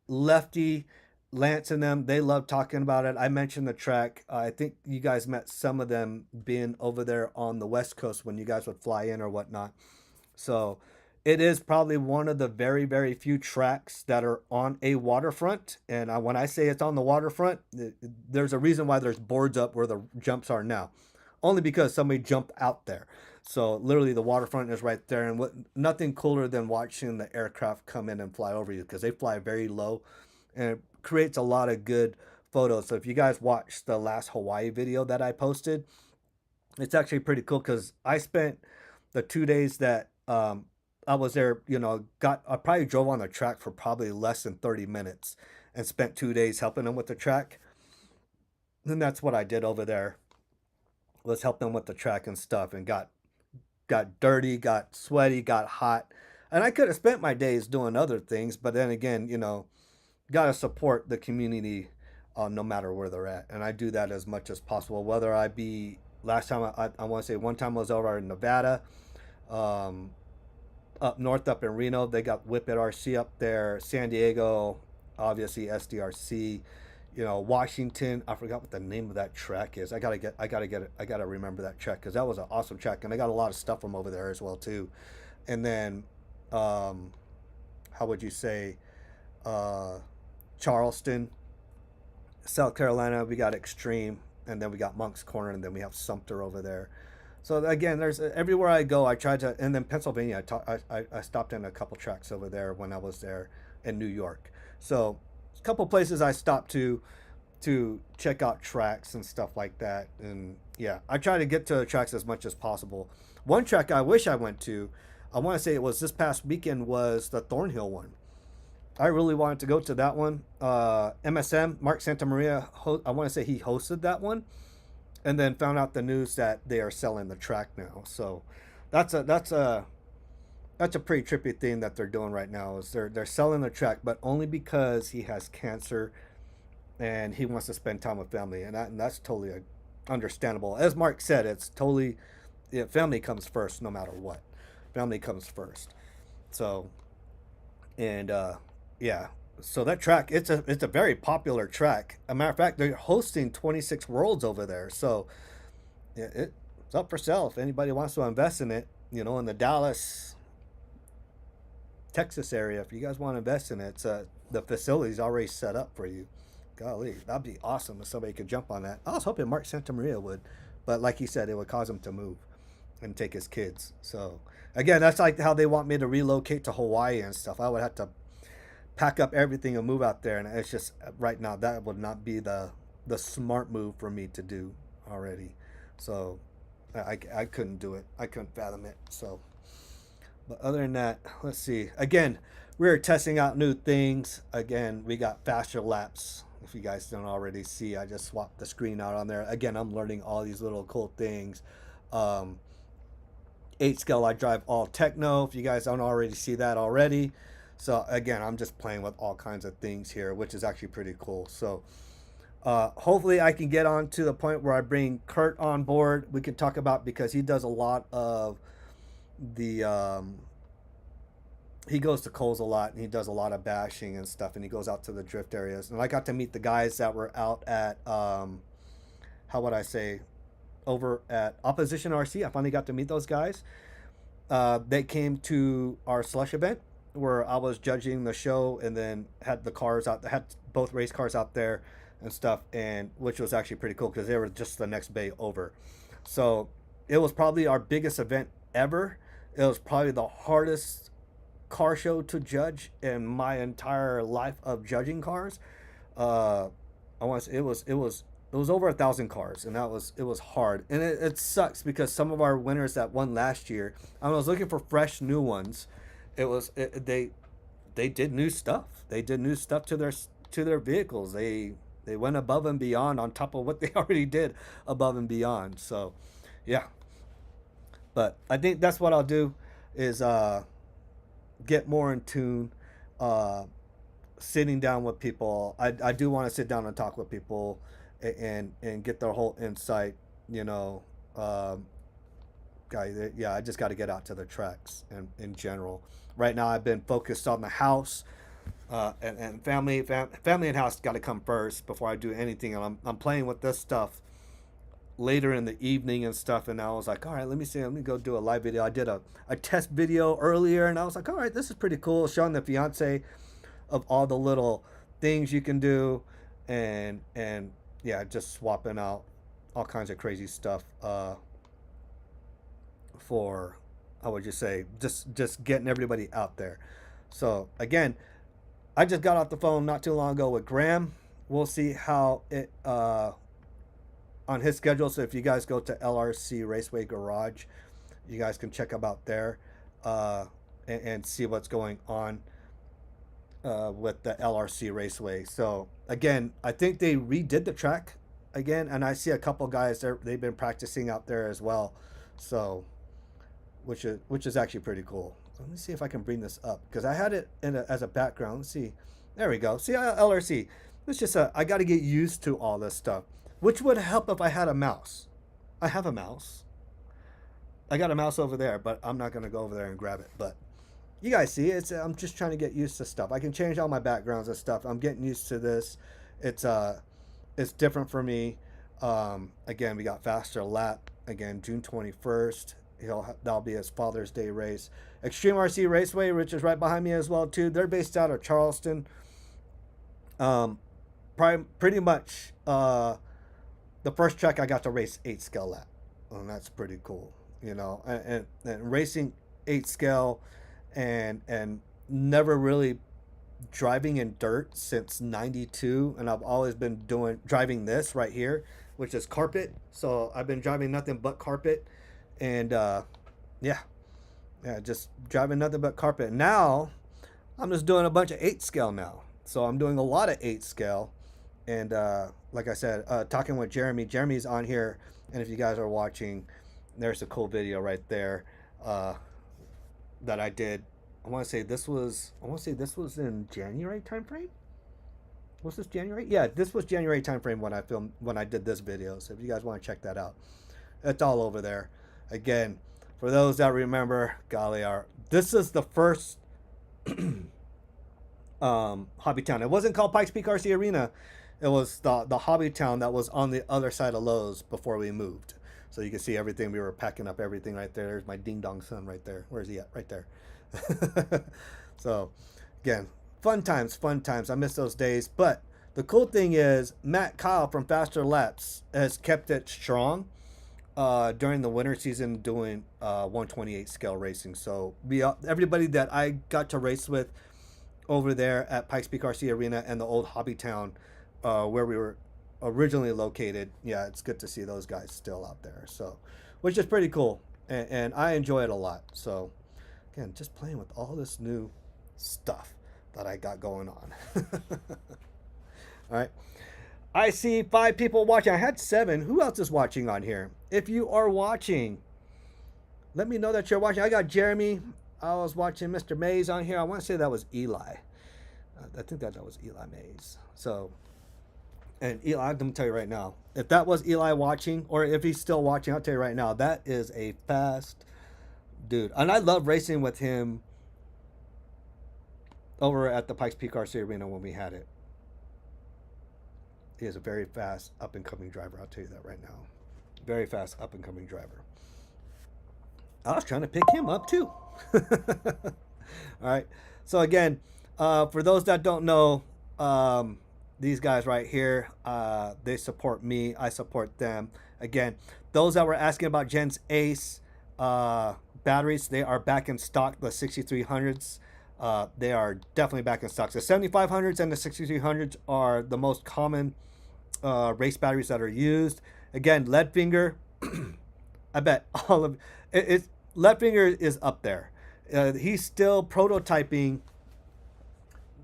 Lefty, Lance, and them, they love talking about it. I mentioned the track. I think you guys met some of them being over there on the West Coast when you guys would fly in or whatnot. So it is probably one of the very, very few tracks that are on a waterfront. And when I say it's on the waterfront, there's a reason why there's boards up where the jumps are now. Only because somebody jumped out there. So literally the waterfront is right there. And nothing cooler than watching the aircraft come in and fly over you, because they fly very low. And it creates a lot of good photos. So if you guys watched the last Hawaii video that I posted, it's actually pretty cool because I spent the 2 days that I was there, I probably drove on the track for probably less than 30 minutes and spent 2 days helping them with the track. And that's what I did over there, was help them with the track and stuff, and got dirty, got sweaty, got hot. And I could have spent my days doing other things, but then again, got to support the community no matter where they're at. And I do that as much as possible, whether I be, last time, I want to say one time I was over in Nevada, up north, up in Reno, they got Whip It RC up there, San Diego, obviously SDRC, Washington. I forgot what the name of that track is. I gotta get it. I gotta remember that track because that was an awesome track, and I got a lot of stuff from over there as well too. And then, how would you say, Charleston, South Carolina, we got Extreme, and then we got Monk's Corner, and then we have Sumter over there. So again, there's everywhere I go, I try to, and then Pennsylvania, I stopped in a couple tracks over there when I was there in New York. So a couple places I stopped to check out tracks and stuff like that. And yeah, I try to get to tracks as much as possible. One track I wish I went to, I want to say it was this past weekend, was the Thornhill one. I really wanted to go to that one. MSM, Mark Santamaria, I want to say he hosted that one. and then found out the news that they are selling the track now. So that's a pretty trippy thing that they're doing right now. Is they're selling the track, but only because he has cancer and he wants to spend time with family, and that's totally understandable. As Mark said, it's totally, yeah, family comes first no matter what. Family comes first. So and yeah, so that track, it's a very popular track. A matter of fact, they're hosting 26 worlds over there. So yeah, it's up for sale if anybody wants to invest in it. In the Dallas, Texas area, if you guys want to invest in it, the facility's already set up for you. Golly, that'd be awesome if somebody could jump on that. I was hoping Mark Santamaria would, but like he said, it would cause him to move and take his kids. So again, that's like how they want me to relocate to Hawaii and stuff. I would have to pack up everything and move out there, and it's just right now that would not be the smart move for me to do already. So I couldn't do it. I couldn't fathom it. So, but other than that, let's see. Again, we're testing out new things. Again, we got faster laps. If you guys don't already see, I just swapped the screen out on there. Again, I'm learning all these little cool things. Um, 8 scale, I drive all techno. If you guys don't already see that already. So again, I'm just playing with all kinds of things here, which is actually pretty cool. So hopefully I can get on to the point where I bring Kurt on board. We can talk about, because he does a lot of the he goes to Coles a lot, and he does a lot of bashing and stuff, and he goes out to the drift areas. And I got to meet the guys that were out at how would I say, over at Opposition RC. I finally got to meet those guys. They came to our slush event where I was judging the show, and then had the cars out, had both race cars out there and stuff, and which was actually pretty cool because they were just the next bay over. So it was probably our biggest event ever. It was probably the hardest car show to judge in my entire life of judging cars. I want to say it was over 1,000 cars, and it was hard, and it sucks because some of our winners that won last year, I was looking for fresh new ones. They did new stuff. They did new stuff to their vehicles. They went above and beyond on top of what they already did above and beyond. So, yeah. But I think that's what I'll do is get more in tune, sitting down with people. I do want to sit down and talk with people and get their whole insight. Guy, yeah, I just got to get out to the tracks in general. Right now, I've been focused on the house, and family and house got to come first before I do anything. And I'm playing with this stuff later in the evening and stuff, and I was like, all right, let me go do a live video. I did a test video earlier, and I was like, all right, this is pretty cool, showing the fiance of all the little things you can do, and yeah, just swapping out all kinds of crazy stuff for, I would just say, just getting everybody out there. So again, I just got off the phone not too long ago with Graham. We'll see how it on his schedule. So if you guys go to LRC Raceway Garage, you guys can check them out there and see what's going on with the LRC Raceway. So again, I think they redid the track again, and I see a couple guys there. They've been practicing out there as well. So which is actually pretty cool. Let me see if I can bring this up because I had it as a background. Let's see. There we go. See, LRC. It's just I got to get used to all this stuff, which would help if I had a mouse. I have a mouse. I got a mouse over there, but I'm not going to go over there and grab it. But you guys see, I'm just trying to get used to stuff. I can change all my backgrounds and stuff. I'm getting used to this. It's different for me. Again, we got faster lap. Again, June 21st. That'll be his Father's Day race. Extreme RC Raceway, which is right behind me as well too. They're based out of Charleston. Pretty much the first track I got to race 8 scale lap, and that's pretty cool. And racing 8 scale and never really driving in dirt since '92, and I've always been driving this right here, which is carpet. So I've been driving nothing but carpet. And yeah, just driving nothing but carpet. Now I'm just doing a bunch of 8 scale now. So I'm doing a lot of 8 scale. And like I said, talking with Jeremy. Jeremy's on here And if you guys are watching, there's a cool video right there uh, that I did. I want to say this was in January timeframe. Was this January? Yeah, this was January timeframe when I did this video. So if you guys want to check that out, it's all over there. Again, for those that remember, golly, this is the first hobby town. It wasn't called PikesPeak RC Arena. It was the hobby town that was on the other side of Lowe's before we moved. So you can see everything. We were packing up everything right there. There's my ding dong son right there. Where's he at? Right there. So again, fun times. I miss those days. But the cool thing is Matt Kyle from Faster Laps has kept it strong during the winter season doing 128 scale racing. So everybody that I got to race with over there at PikesPeak RC Arena and the old hobby town where we were originally located, yeah, it's good to see those guys still out there. So, which is pretty cool, and I enjoy it a lot. So, again, just playing with all this new stuff that I got going on. All right. I see 5 people watching. I had 7. Who else is watching on here? If you are watching, let me know that you're watching. I got Jeremy. I was watching Mr. Mays on here. I want to say that was Eli. I think that was Eli Mays. So, and Eli, I'm going to tell you right now, if that was Eli watching, or if he's still watching, I'll tell you right now, that is a fast dude. And I love racing with him over at the PikesPeak RC Arena when we had it. He is a very fast up-and-coming driver. I'll tell you that right now. Very fast up-and-coming driver. I was trying to pick him up too. All right. So again, for those that don't know, these guys right here, they support me. I support them. Again, those that were asking about Jen's Ace batteries, they are back in stock. The 6300s, they are definitely back in stock. The 7500s and the 6300s are the most common race batteries that are used. Again, Leadfinger, I bet all of it. Leadfinger is up there. He's still prototyping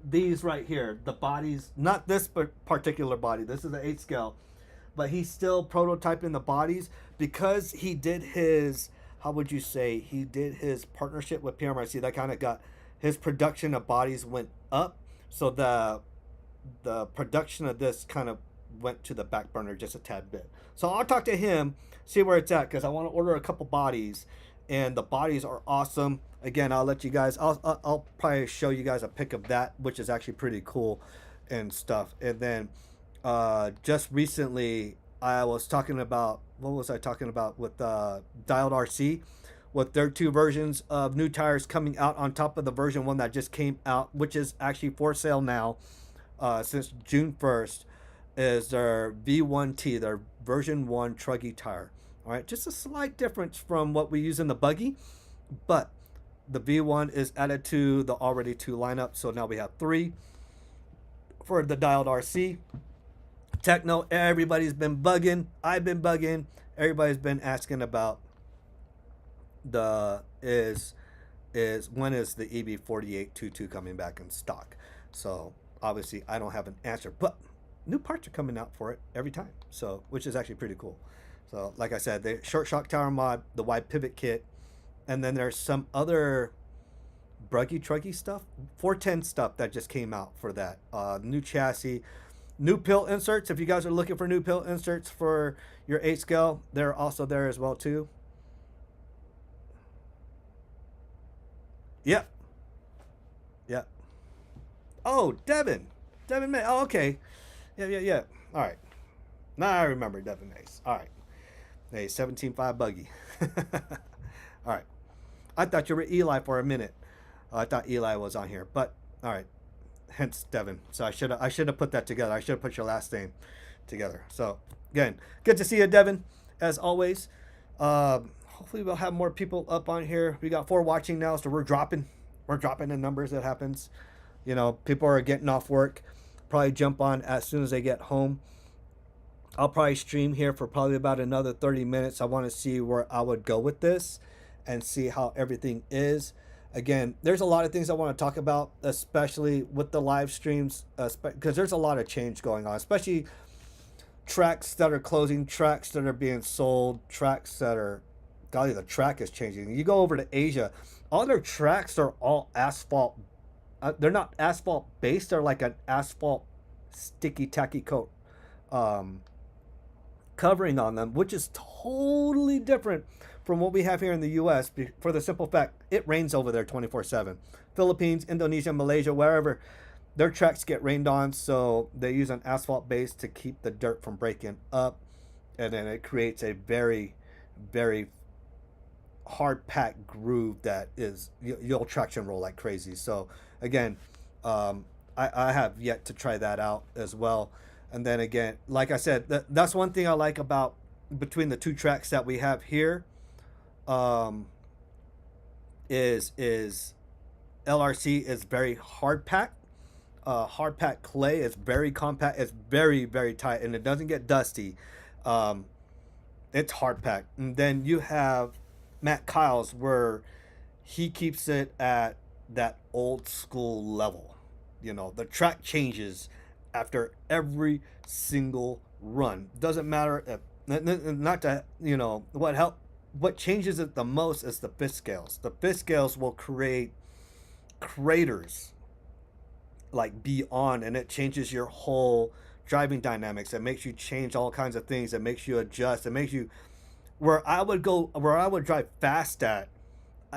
these right here, the bodies, not this particular body. This is the 8 scale, but he's still prototyping the bodies because he did his, how would you say, he did his partnership with PMRC. That kind of got his production of bodies went up. So the production of this kind of went to the back burner just a tad bit. So I'll talk to him, see where it's at, because I want to order a couple bodies, and the bodies are awesome. Again, I'll let you guys, I'll probably show you guys a pic of that, which is actually pretty cool and stuff. And then just recently I was talking about, what was I talking about with Dialed RC, with their 2 versions of new tires coming out on top of the version 1 that just came out, which is actually for sale now since June 1st, is their V1T, their version 1 truggy tire. All right, just a slight difference from what we use in the buggy, but the V1 is added to the already 2 lineup, so now we have 3 for the Dialed RC. Techno, everybody's been bugging. I've been bugging. Everybody's been asking about when is the EB4822 coming back in stock. So obviously I don't have an answer, but new parts are coming out for it every time, so which is actually pretty cool. So like I said, the short shock tower mod, the wide pivot kit, and then there's some other truggy stuff, 410 stuff that just came out for that. New chassis, new pill inserts. If you guys are looking for new pill inserts for your 8 scale, they're also there as well too. Yep. Yep. Oh, Devin May. Oh, okay. Yeah. All right. Now I remember Devin Mays. All right. Hey, 17.5 buggy. All right. I thought you were Eli for a minute. I thought Eli was on here, but all right. Hence Devin. So I should have put that together. I should have put your last name together. So again, good to see you, Devin, as always. Hopefully we'll have more people up on here. We got 4 watching now, so we're dropping in numbers. That happens. You know, people are getting off work. Probably jump on as soon as they get home. I'll probably stream here for probably about another 30 minutes. I want to see where I would go with this and see how everything is. Again, there's a lot of things I want to talk about, especially with the live streams, because there's a lot of change going on, especially tracks that are closing, tracks that are being sold, tracks that are, golly, the track is changing. You go over to Asia, all their tracks are all asphalt. They're not asphalt based. They're like an asphalt sticky tacky coat um, covering on them, which is totally different from what we have here in the U.S. For the simple fact it rains over there 24/7. Philippines, Indonesia, Malaysia, wherever, their tracks get rained on, so they use an asphalt base to keep the dirt from breaking up, and then it creates a very, very hard packed groove that is you'll traction roll like crazy. So again, I have yet to try that out as well. And then again, like I said, that's one thing I like about between the two tracks that we have here, um, is LRC is very hard packed. Hard packed clay is very compact. It's very very tight, and it doesn't get dusty. Um, it's hard packed. And then you have Matt Kyle's where he keeps it at that old school level. You know, the track changes after every single run. Doesn't matter if not to what changes it the most is the fish scales. The fish scales will create craters like beyond, and it changes your whole driving dynamics. It makes you change all kinds of things. It makes you adjust. It makes you where I would drive fast at.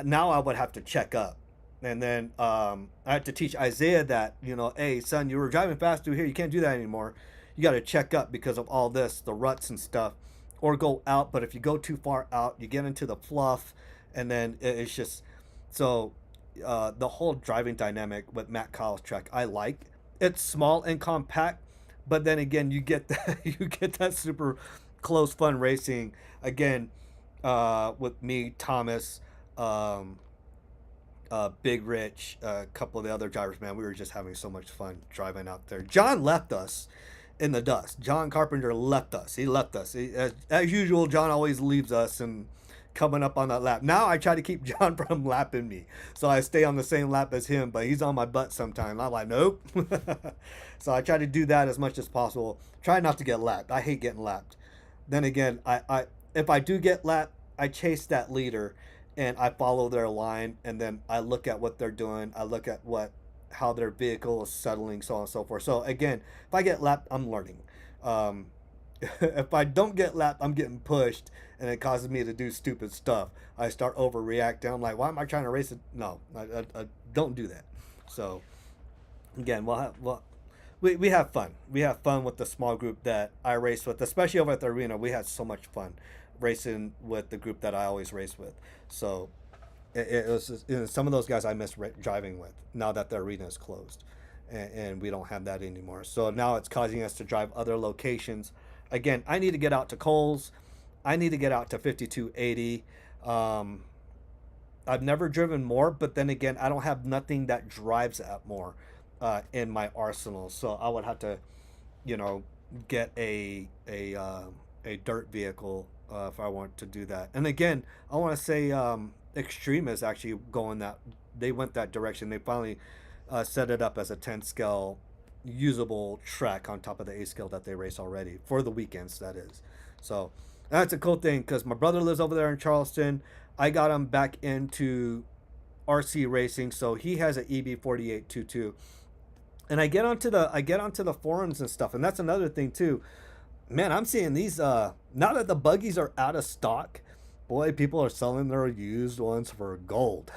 Now I would have to check up, and then I had to teach Isaiah that hey son, you were driving fast through here. You can't do that anymore. You got to check up because of all this, the ruts and stuff, or go out. But if you go too far out, you get into the fluff, and then it's just so the whole driving dynamic with Matt Kyle's track. I like it's small and compact, but then again, you get that you get that super close fun racing again with me, Thomas, um, Big Rich, a couple of the other drivers. Man, we were just having so much fun driving out there. John left us in the dust. John Carpenter left us. He left us. As usual, John always leaves us and coming up on that lap. Now I try to keep John from lapping me, so I stay on the same lap as him. But he's on my butt sometimes. I'm like, nope. So I try to do that as much as possible. Try not to get lapped. I hate getting lapped. Then again, I if I do get lapped, I chase that leader and I follow their line, and then I look at what they're doing. I look at how their vehicle is settling, so on and so forth. So again, if I get lapped, I'm learning. Um, if I don't get lapped, I'm getting pushed, and it causes me to do stupid stuff. I start overreacting. I'm like, why am I trying to race it? No, I don't do that. So again, we have fun. We have fun with the small group that I race with, especially over at the arena. We had so much fun racing with the group that I always race with. So it was some of those guys I miss driving with now that the arena is closed, and we don't have that anymore. So now it's causing us to drive other locations. Again, I need to get out to Coles. I need to get out to 5280. Um, I've never driven more, but then again, I don't have nothing that drives at more in my arsenal. So I would have to, you know, get a dirt vehicle if I want to do that. And again, I want to say Extreme is actually going that. They went that direction. They finally set it up as a 10 scale usable track on top of the 8 scale that they race already for the weekends. That is. So that's a cool thing because my brother lives over there in Charleston. I got him back into RC racing, so he has an EB4822. And I get onto the forums and stuff, and that's another thing too. Man, I'm seeing these now that the buggies are out of stock, boy, people are selling their used ones for gold.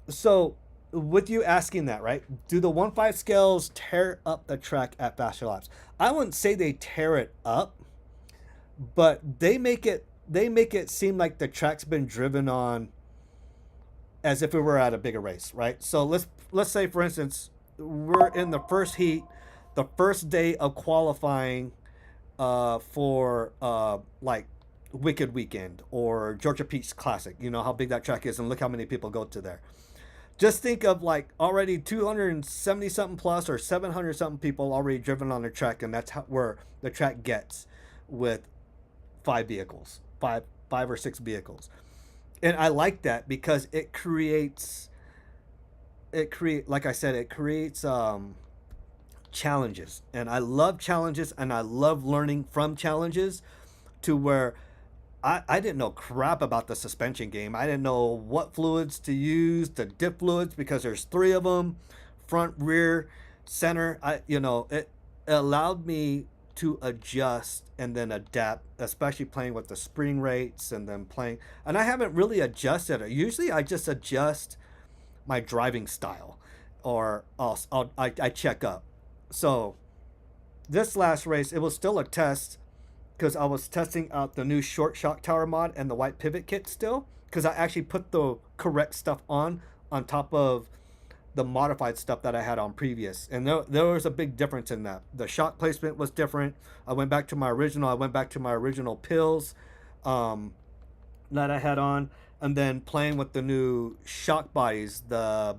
So with you asking that, right? Do the 1.5 scales tear up the track at faster laps? I wouldn't say they tear it up, but they make it seem like the track's been driven on as if we were at a bigger race, right? So let's say for instance we're in the first heat, the first day of qualifying for like Wicked Weekend or Georgia Peach Classic. You know how big that track is, and look how many people go to there. Just think of like already 270 something plus or 700 something people already driven on the track, and that's where the track gets with five or six vehicles. And I like that because it creates like I said, it creates challenges, and I love challenges, and I love learning from challenges, to where I didn't know crap about the suspension game. I didn't know what fluids to use, the dip fluids, because there's three of them, front, rear, center. It allowed me to adjust and then adapt, especially playing with the spring rates and then playing. And I haven't really adjusted it. Usually I just adjust my driving style, or I check up. So this last race, it was still a test, because I was testing out the new short shock tower mod and the white pivot kit still, because I actually put the correct stuff on top of the modified stuff that I had on previous, and there was a big difference in that. The shock placement was different. I went back to my original pills that I had on, and then playing with the new shock bodies, the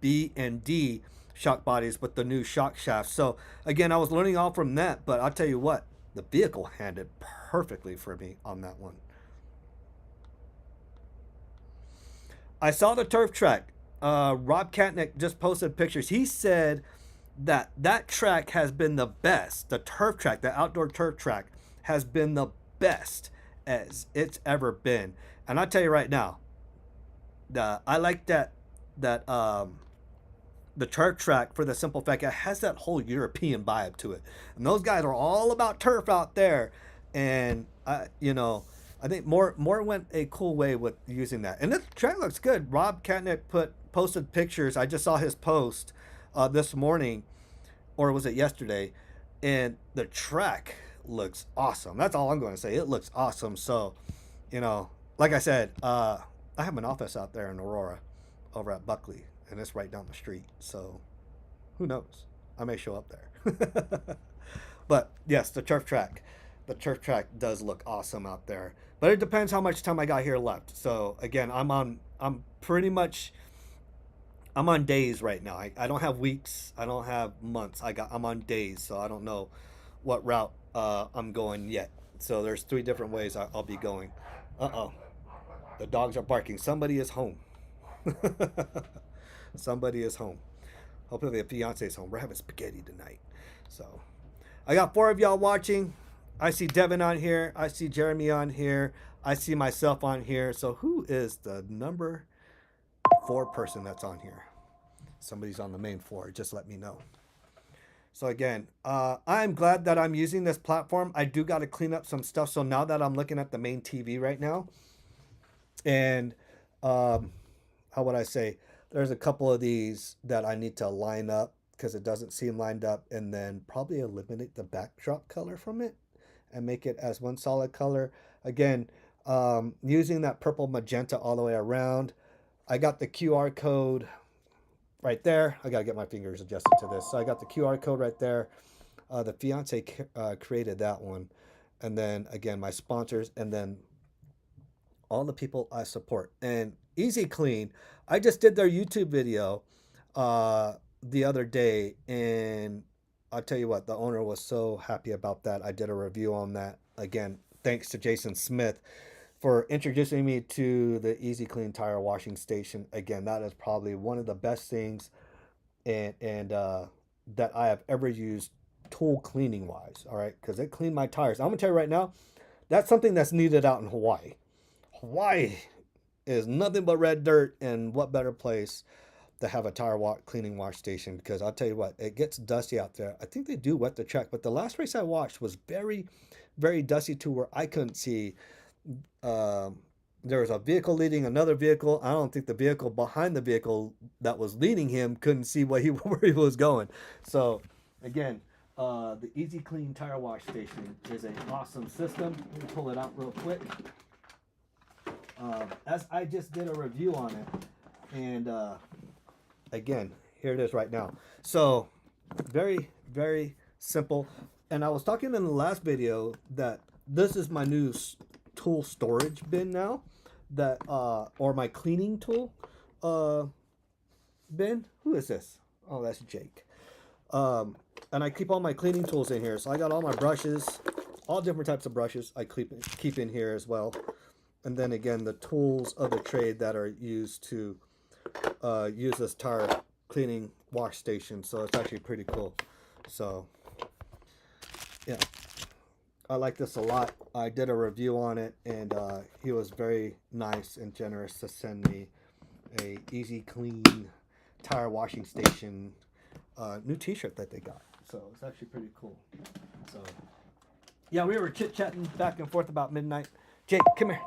B and D shock bodies with the new shock shafts. So again, I was learning all from that, but I'll tell you what, the vehicle handled perfectly for me on that one. I saw the turf track. Rob Katnick just posted pictures. He said that track has been the best. The turf track, the outdoor turf track, has been the best as it's ever been. And I'll tell you right now, I like that the turf track, for the simple fact it has that whole European vibe to it, and those guys are all about turf out there. And I think more went a cool way with using that, and this track looks good. Rob Katnick posted pictures. I just saw his post this morning, or was it yesterday? And the track looks awesome. That's all I'm going to say. It looks awesome. So, like I said, I have an office out there in Aurora, over at Buckley, and it's right down the street. So, who knows? I may show up there. But yes, the turf track does look awesome out there. But it depends how much time I got here left. So again, I'm on days right now. I don't have weeks. I don't have months. I'm on days. So I don't know what route I'm going yet. So there's 3 different ways I'll be going. Uh-oh. The dogs are barking. Somebody is home. Somebody is home. Hopefully the fiance is home. We're having spaghetti tonight. So I got 4 of y'all watching. I see Devin on here. I see Jeremy on here. I see myself on here. So who is the number 4 person that's on here? Somebody's on the main floor. Just let me know. So again, I'm glad that I'm using this platform. I do got to clean up some stuff. So now that I'm looking at the main TV right now, and how would I say, there's a couple of these that I need to line up because it doesn't seem lined up, and then probably eliminate the backdrop color from it and make it as one solid color. Again, using that purple magenta all the way around. I got the QR code right there. I got to get my fingers adjusted to this. So I got the QR code right there. The fiance created that one. And then again, my sponsors, and then all the people I support. And Easy Clean, I just did their YouTube video the other day, and I'll tell you what, the owner was so happy about that. I did a review on that. Again, thanks to Jason Smith for introducing me to the Easy Clean tire washing station. Again, that is probably one of the best things and that I have ever used tool cleaning wise. All right, because it cleaned my tires. I'm gonna tell you right now, that's something that's needed out in Hawaii. Hawaii is nothing but red dirt, and what better place to have a tire cleaning wash station? Because I'll tell you what, it gets dusty out there. I think they do wet the track, but the last race I watched was very, very dusty to where I couldn't see. There was a vehicle leading another vehicle. I don't think the vehicle behind the vehicle that was leading him couldn't see where he was going. So again, the Easy Clean tire wash station is an awesome system. Let me pull it out real quick. As I just did a review on it, and again, here it is right now. So very, very simple. And I was talking in the last video that this is my new tool storage bin now, that or my cleaning tool bin. Who is this? Oh, that's Jake. And I keep all my cleaning tools in here. So I got all my brushes, all different types of brushes I keep in here as well. And then again, the tools of the trade that are used to use this tire cleaning wash station. So it's actually pretty cool. So yeah, I like this a lot. I did a review on it, and he was very nice and generous to send me a easy clean tire washing station new T-shirt that they got. So it's actually pretty cool. So yeah, we were chit chatting back and forth about midnight. Jake, come here,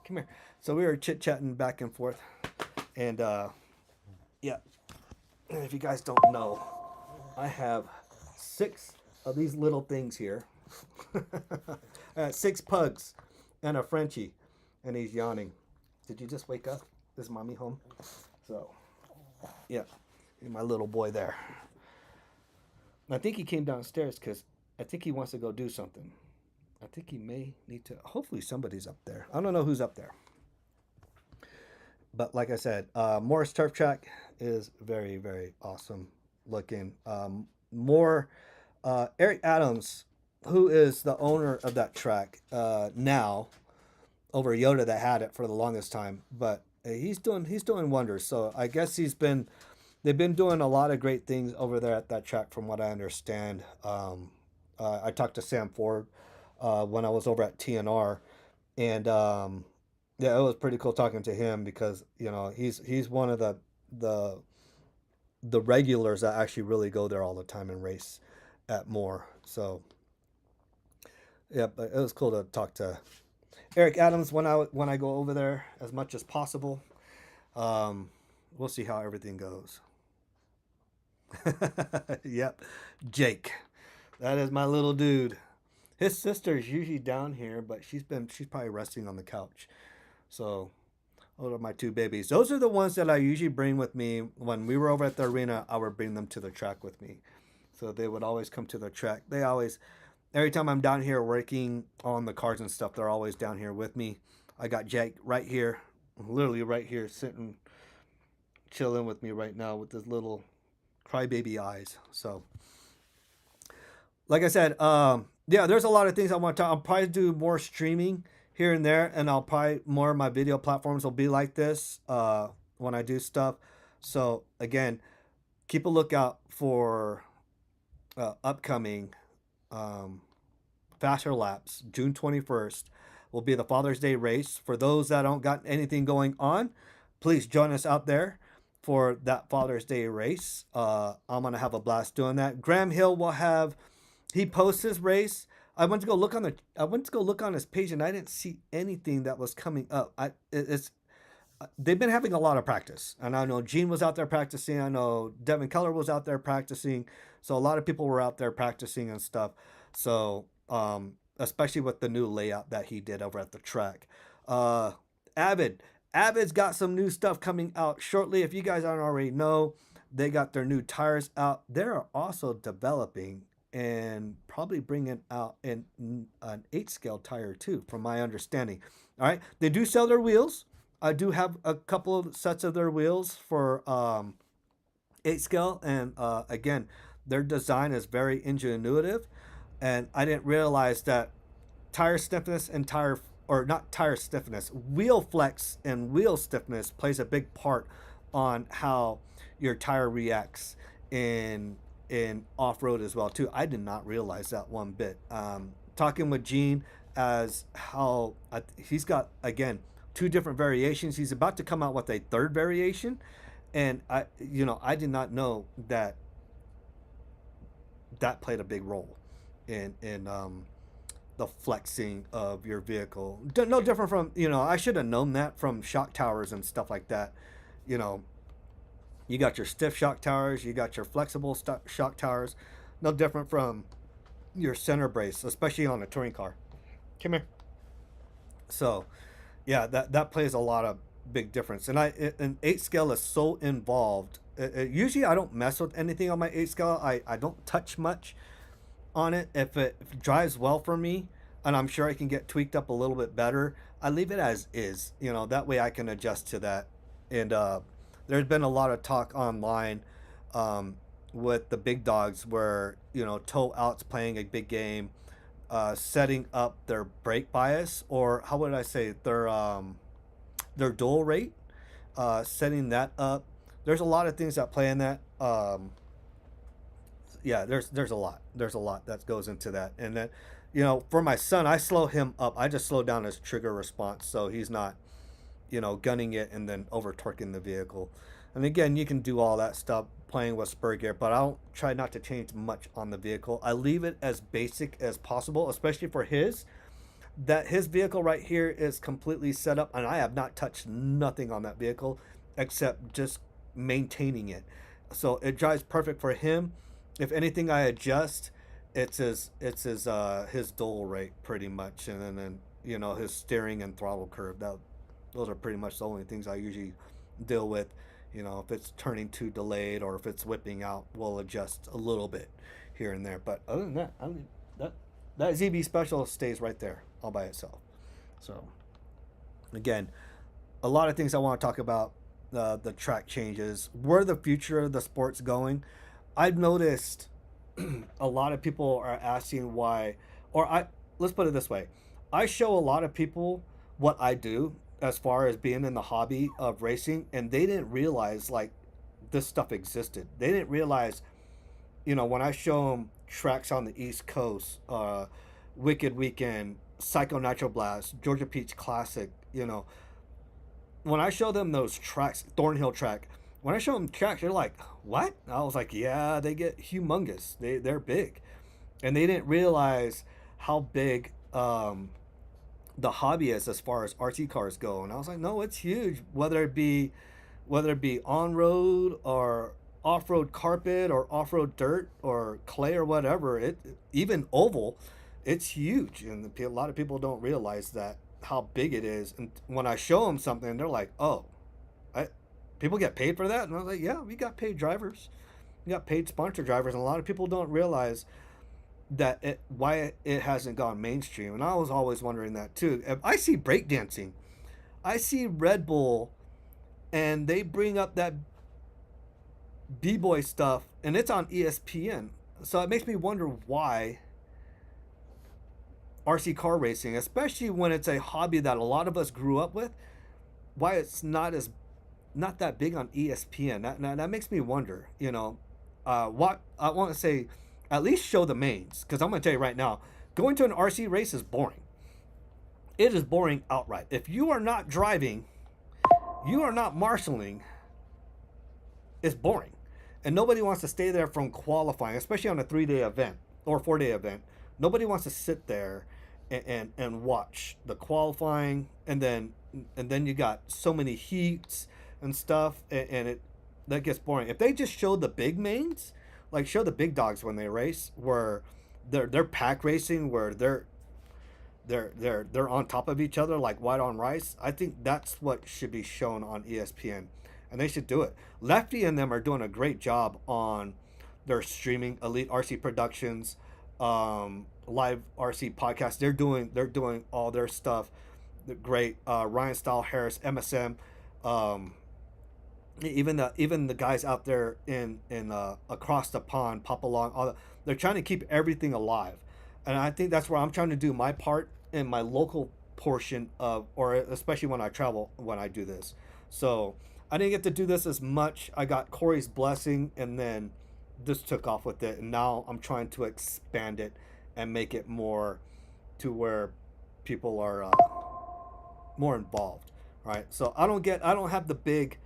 come here. So we were chit chatting back and forth, and yeah. And if you guys don't know, I have 6 of these little things here. 6 pugs and a Frenchie, and he's yawning. Did you just wake up? Is mommy home? So, yeah, my little boy there. I think he came downstairs because I think he wants to go do something. I think he may need to. Hopefully, somebody's up there. I don't know who's up there. But like I said, Morris Turf Track is very, very awesome looking. More Eric Adams, who is the owner of that track now, over Yoda that had it for the longest time, but he's doing wonders. So I guess they've been doing a lot of great things over there at that track, from what I understand. I talked to Sam Ford when I was over at TNR, and yeah, it was pretty cool talking to him because he's one of the the regulars that actually really go there all the time and race at Moore. So yeah, but it was cool to talk to Eric Adams when I go over there as much as possible. We'll see how everything goes. Yep, Jake, that is my little dude. His sister's usually down here, but she's probably resting on the couch. So those are my 2 babies. Those are the ones that I usually bring with me when we were over at the arena. I would bring them to the track with me, so they would always come to the track. They always, every time I'm down here working on the cars and stuff, they're always down here with me. I got Jake right here, literally right here, sitting, chilling with me right now with his little crybaby eyes. So, like I said, yeah, there's a lot of things I want to talk. I'll probably do more streaming here and there, and I'll probably more of my video platforms will be like this when I do stuff. So again, keep a lookout for upcoming faster laps. June 21st will be the Father's Day race. For those that don't got anything going on, please join us out there for that Father's Day race. I'm gonna have a blast doing that. Graham Hill will have, he posts his race. I went to go look on his page, and I didn't see anything that was coming up. It's they've been having a lot of practice, and I know Gene was out there practicing. I know Devin Keller was out there practicing. So a lot of people were out there practicing and stuff. So especially with the new layout that he did over at the track. Avid, Avid's got some new stuff coming out shortly. If you guys don't already know, they got their new tires out. They're also developing and probably bringing out an 8 scale tire too, from my understanding. All right, they do sell their wheels. I do have a couple of sets of their wheels for 8 scale, and again, their design is very ingenuitive, and I didn't realize that tire stiffness and not tire stiffness, wheel flex and wheel stiffness plays a big part on how your tire reacts in off-road as well too. I did not realize that one bit. Talking with Gene as how he's got, again, 2 different variations. He's about to come out with a 3rd variation, and I did not know that played a big role in the flexing of your vehicle. No different from, I should have known that from shock towers and stuff like that. You know, you got your stiff shock towers, you got your flexible shock towers. No different from your center brace, especially on a touring car. Come here. So, yeah, that plays a lot of big difference. And an 8 scale is so involved. Usually, I don't mess with anything on my 8 scale. I don't touch much on it. If it drives well for me, and I'm sure I can get tweaked up a little bit better, I leave it as is. That way I can adjust to that. And there's been a lot of talk online with the big dogs where Toe Out's playing a big game, setting up their brake bias, or how would I say, their dual rate, setting that up. There's a lot of things that play in that. yeah, there's a lot that goes into that. And then, you know, for my son, I slow him up. I just slow down his trigger response so he's not, you know, gunning it and then over torquing the vehicle. And again, you can do all that stuff playing with spur gear, but I don't try not to change much on the vehicle. I leave it as basic as possible, especially for his. That his vehicle right here is completely set up, and I have not touched nothing on that vehicle except just maintaining it. So it drives perfect for him. If anything, I adjust. His dual rate pretty much, and then you know his steering and throttle curve. Those are pretty much the only things I usually deal with. You know, if it's turning too delayed or if it's whipping out, we'll adjust a little bit here and there. But other than that, I mean, that ZB Special stays right there all by itself. So again, a lot of things I want to talk about. The track changes, where the future of the sport's going. I've noticed a lot of people are asking why, or I let's put it this way, I show a lot of people what I do as far as being in the hobby of racing, and they didn't realize like this stuff existed. They didn't realize, you know, when I show them tracks on the East Coast, Wicked Weekend, Psycho Nitro Blast, Georgia Peach Classic, you know, when I show them those tracks, Thornhill track, when I show them tracks, they're like, "What?" I was like, "Yeah, they get humongous. They're big," and they didn't realize how big the hobby is as far as RC cars go. And I was like, "No, it's huge. Whether it be on road or off road carpet or off road dirt or clay or whatever, it even oval, it's huge." And a lot of people don't realize that how big it is. And when I show them something, they're like, "Oh, I, people get paid for that?" And I was like, "Yeah, we got paid drivers, we got paid sponsor drivers." And a lot of people don't realize that why it hasn't gone mainstream. And I was always wondering that too. If I see breakdancing, I see Red Bull, and they bring up that b-boy stuff, and it's on ESPN. So it makes me wonder why RC car racing, especially when it's a hobby that a lot of us grew up with, why it's not that big on ESPN. That makes me wonder. You know, what I want to say, at least show the mains, because I'm going to tell you right now, going to an RC race is boring. It is boring outright. If you are not driving, you are not marshaling, it's boring. And nobody wants to stay there from qualifying, especially on a 3-day event or 4-day event. Nobody wants to sit there and watch the qualifying, and then you got so many heats and stuff, and it that gets boring. If they just show the big mains, like show the big dogs when they race, where they're pack racing, where they're on top of each other like white on rice, I think that's what should be shown on ESPN, and they should do it. Lefty and them are doing a great job on their streaming, Elite RC Productions, live RC podcast. They're doing all their stuff. They're great. Ryan Style Harris, MSM, even the guys out there in across the pond, Pop Along, they're trying to keep everything alive, and I think that's where I'm trying to do my part in my local portion of, or especially when I travel, when I do this. So I didn't get to do this as much. I got Corey's blessing, and then this took off with it, and now I'm trying to expand it and make it more to where people are more involved. Right? So I don't have the big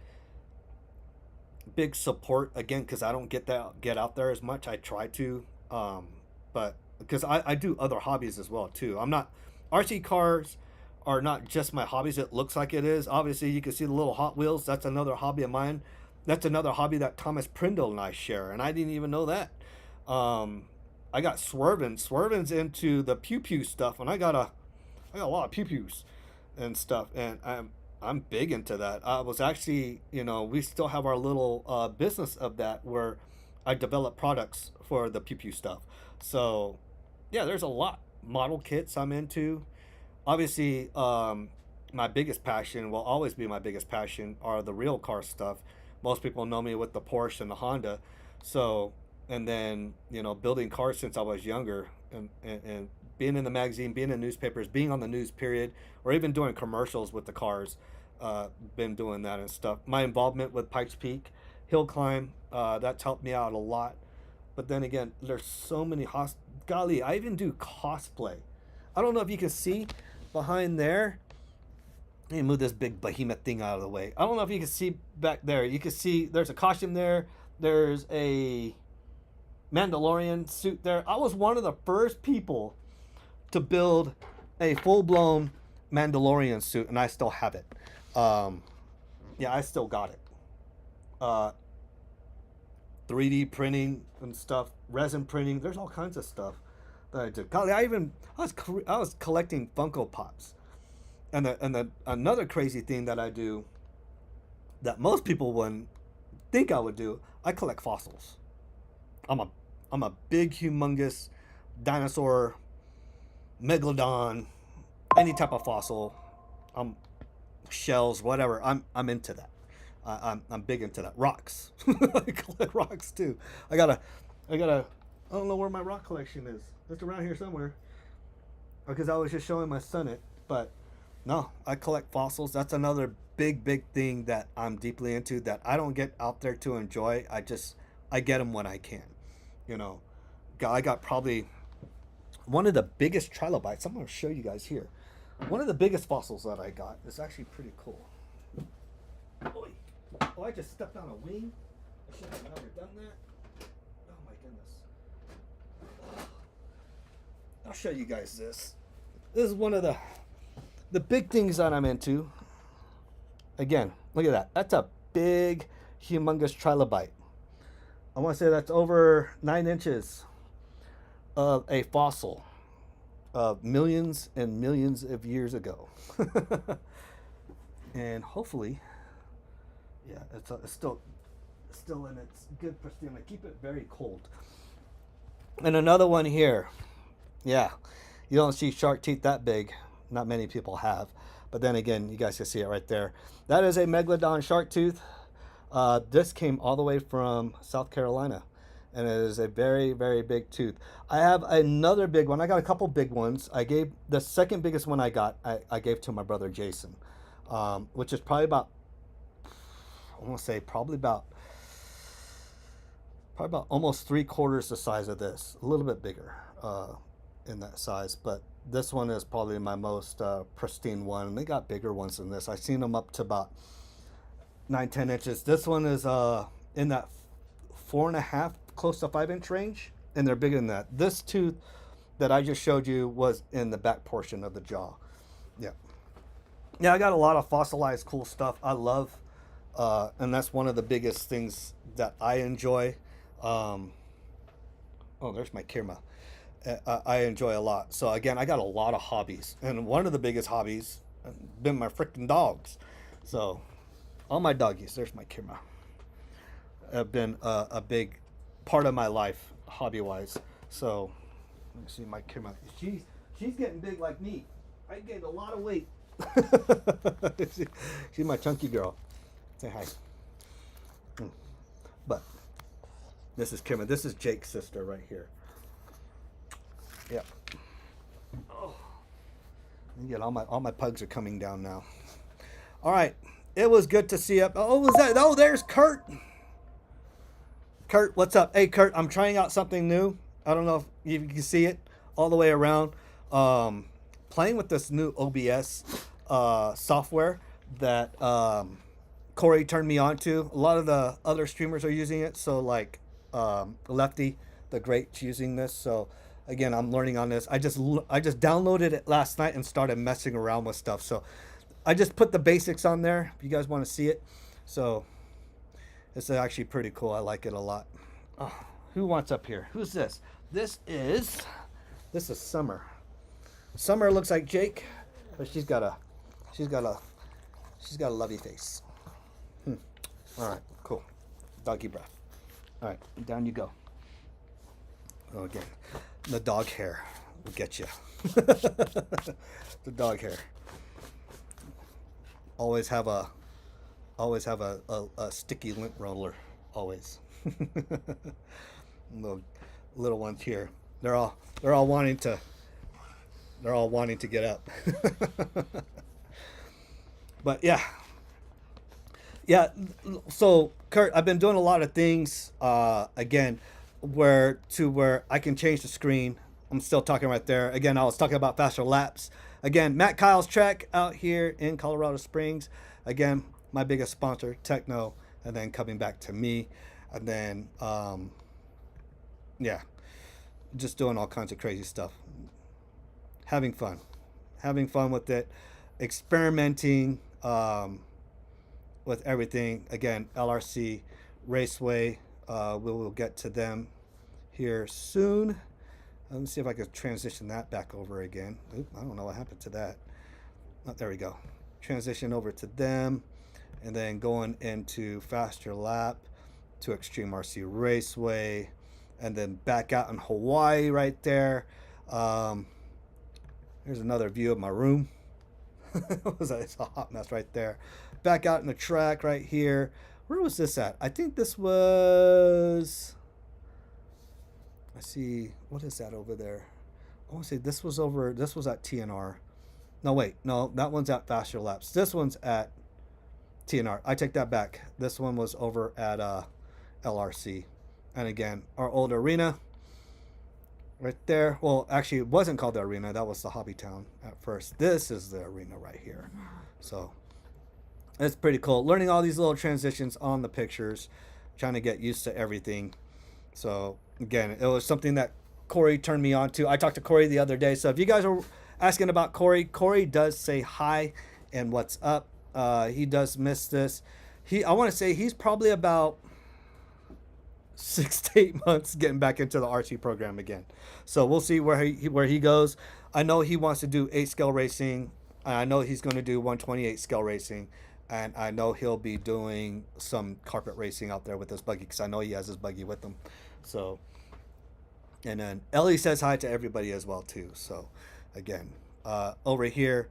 support, again, because I don't get out there as much. I try to, but because I do other hobbies as well too. I'm not, RC cars are not just my hobbies. It looks like it is. Obviously, you can see the little Hot Wheels. That's another hobby of mine. That's another hobby that Thomas Prindle and I share, and I didn't even know that. I got Swervin's into the pew pew stuff, and I got a lot of pew pews and stuff, and I'm big into that. I was actually, you know, we still have our little business of that, where I develop products for the pew pew stuff. So yeah, there's a lot. Model kits I'm into. Obviously, my biggest passion will always be my biggest passion are the real car stuff. Most people know me with the Porsche and the Honda. So, and then, you know, building cars since I was younger, and being in the magazine, being in newspapers, being on the news period, or even doing commercials with the cars. Been doing that and stuff. My involvement with Pikes Peak, Hill Climb, that's helped me out a lot. But then again, there's so many golly, I even do cosplay. I don't know if you can see behind there. Let me move this big behemoth thing out of the way. I don't know if you can see back there. You can see there's a costume there. There's a Mandalorian suit there. I was one of the first people to build a full-blown Mandalorian suit, and I still have it. Yeah, I still got it. 3D printing and stuff, resin printing. There's all kinds of stuff that I do. Golly, I was collecting Funko Pops, and another crazy thing that I do that most people wouldn't think I would do. I collect fossils. I'm a big, humongous dinosaur, megalodon, any type of fossil. Shells, whatever. I'm into that. I'm big into that. Rocks. I collect rocks too. I don't know where my rock collection is. It's around here somewhere. Because I was just showing my son it. But no, I collect fossils. That's another big thing that I'm deeply into that I don't get out there to enjoy. I get them when I can. You know, I got probably one of the biggest trilobites. I'm going to show you guys here. One of the biggest fossils that I got is actually pretty cool. Oh, I just stepped on a wing. I should have never done that. Oh my goodness. I'll show you guys this. This is one of the big things that I'm into. Again, look at that. That's a big, humongous trilobite. I want to say that's over 9 inches of a fossil of millions and millions of years ago. And hopefully, yeah, it's still in its good pristine. I keep it very cold. And another one here. Yeah, you don't see shark teeth that big. Not many people have. But then again, you guys can see it right there. That is a megalodon shark tooth. This came all the way from South Carolina. And it is a very big tooth. I have another big one. I got a couple big ones. I gave the second biggest one I got. I gave to my brother Jason, which is probably about, I want to say probably about almost 3/4 the size of this. A little bit bigger in that size, but this one is probably my most pristine one. And they got bigger ones than this. I've seen them up to about 9-10 inches. This one is in that 4.5, close to 5-inch range, and they're bigger than that. This tooth that I just showed you was in the back portion of the jaw. Yeah, I got a lot of fossilized cool stuff I love, and that's one of the biggest things that I enjoy. Oh, there's my camera. I enjoy a lot. So again, I got a lot of hobbies, and one of the biggest hobbies has been my freaking dogs. So all my doggies, there's my camera, have been a big part of my life, hobby-wise. So let me see my camera. She's getting big like me. I gained a lot of weight. She's my chunky girl. Say hi. But this is Kim, and this is Jake's sister right here. Yeah. Oh. Again, all my pugs are coming down now. All right. It was good to see you. Oh, was that? Oh, there's Kurt. Kurt, what's up? Hey, Kurt, I'm trying out something new. I don't know if you can see it all the way around. Playing with this new OBS software that Corey turned me on to. A lot of the other streamers are using it. So like Lefty, the Great's using this. So again, I'm learning on this. I just downloaded it last night and started messing around with stuff. So I just put the basics on there if you guys want to see it. So it's actually pretty cool. I like it a lot. Oh, who wants up here? Who's this? This is Summer. Summer looks like Jake, but she's got a lovey face. All right, cool. Doggy breath. All right, down you go. Oh, again, the dog hair will get you. The dog hair. Always have a sticky lint roller. Always. Little ones here. They're all wanting to get up. But yeah. So Kurt, I've been doing a lot of things. Again, where I can change the screen. I'm still talking right there. Again, I was talking about faster laps. Again, Matt Kyle's track out here in Colorado Springs. Again, my biggest sponsor, Techno, and then coming back to me, and then yeah, just doing all kinds of crazy stuff. Having fun, having fun with it, experimenting with everything. Again, LRC Raceway. We will get to them here soon. Let me see if I can transition that back over again. Oop, I don't know what happened to that. Oh, there we go. Transition over to them, and then going into Faster Lap to Extreme RC Raceway, and then back out in Hawaii right there. Here's another view of my room. It's a hot mess right there. Back out in the track right here. Where was this at? I think this was... I see, what is that over there? I want to say this was at TNR. No, wait, no, that one's at Faster Laps. This one's at TNR. I take that back. This one was over at LRC. And again, our old arena right there. Well, actually, it wasn't called the arena. That was the Hobby Town at first. This is the arena right here. So it's pretty cool. Learning all these little transitions on the pictures, trying to get used to everything. So again, it was something that Corey turned me on to. I talked to Corey the other day. So if you guys are asking about Corey does say hi and what's up. He does miss this. I want to say he's probably about 6 to 8 months getting back into the RC program again. So we'll see where he goes. I know he wants to do 8 scale racing. I know he's going to do 128 scale racing. And I know he'll be doing some carpet racing out there with his buggy, because I know he has his buggy with him. So, and then Ellie says hi to everybody as well too. So again, over here,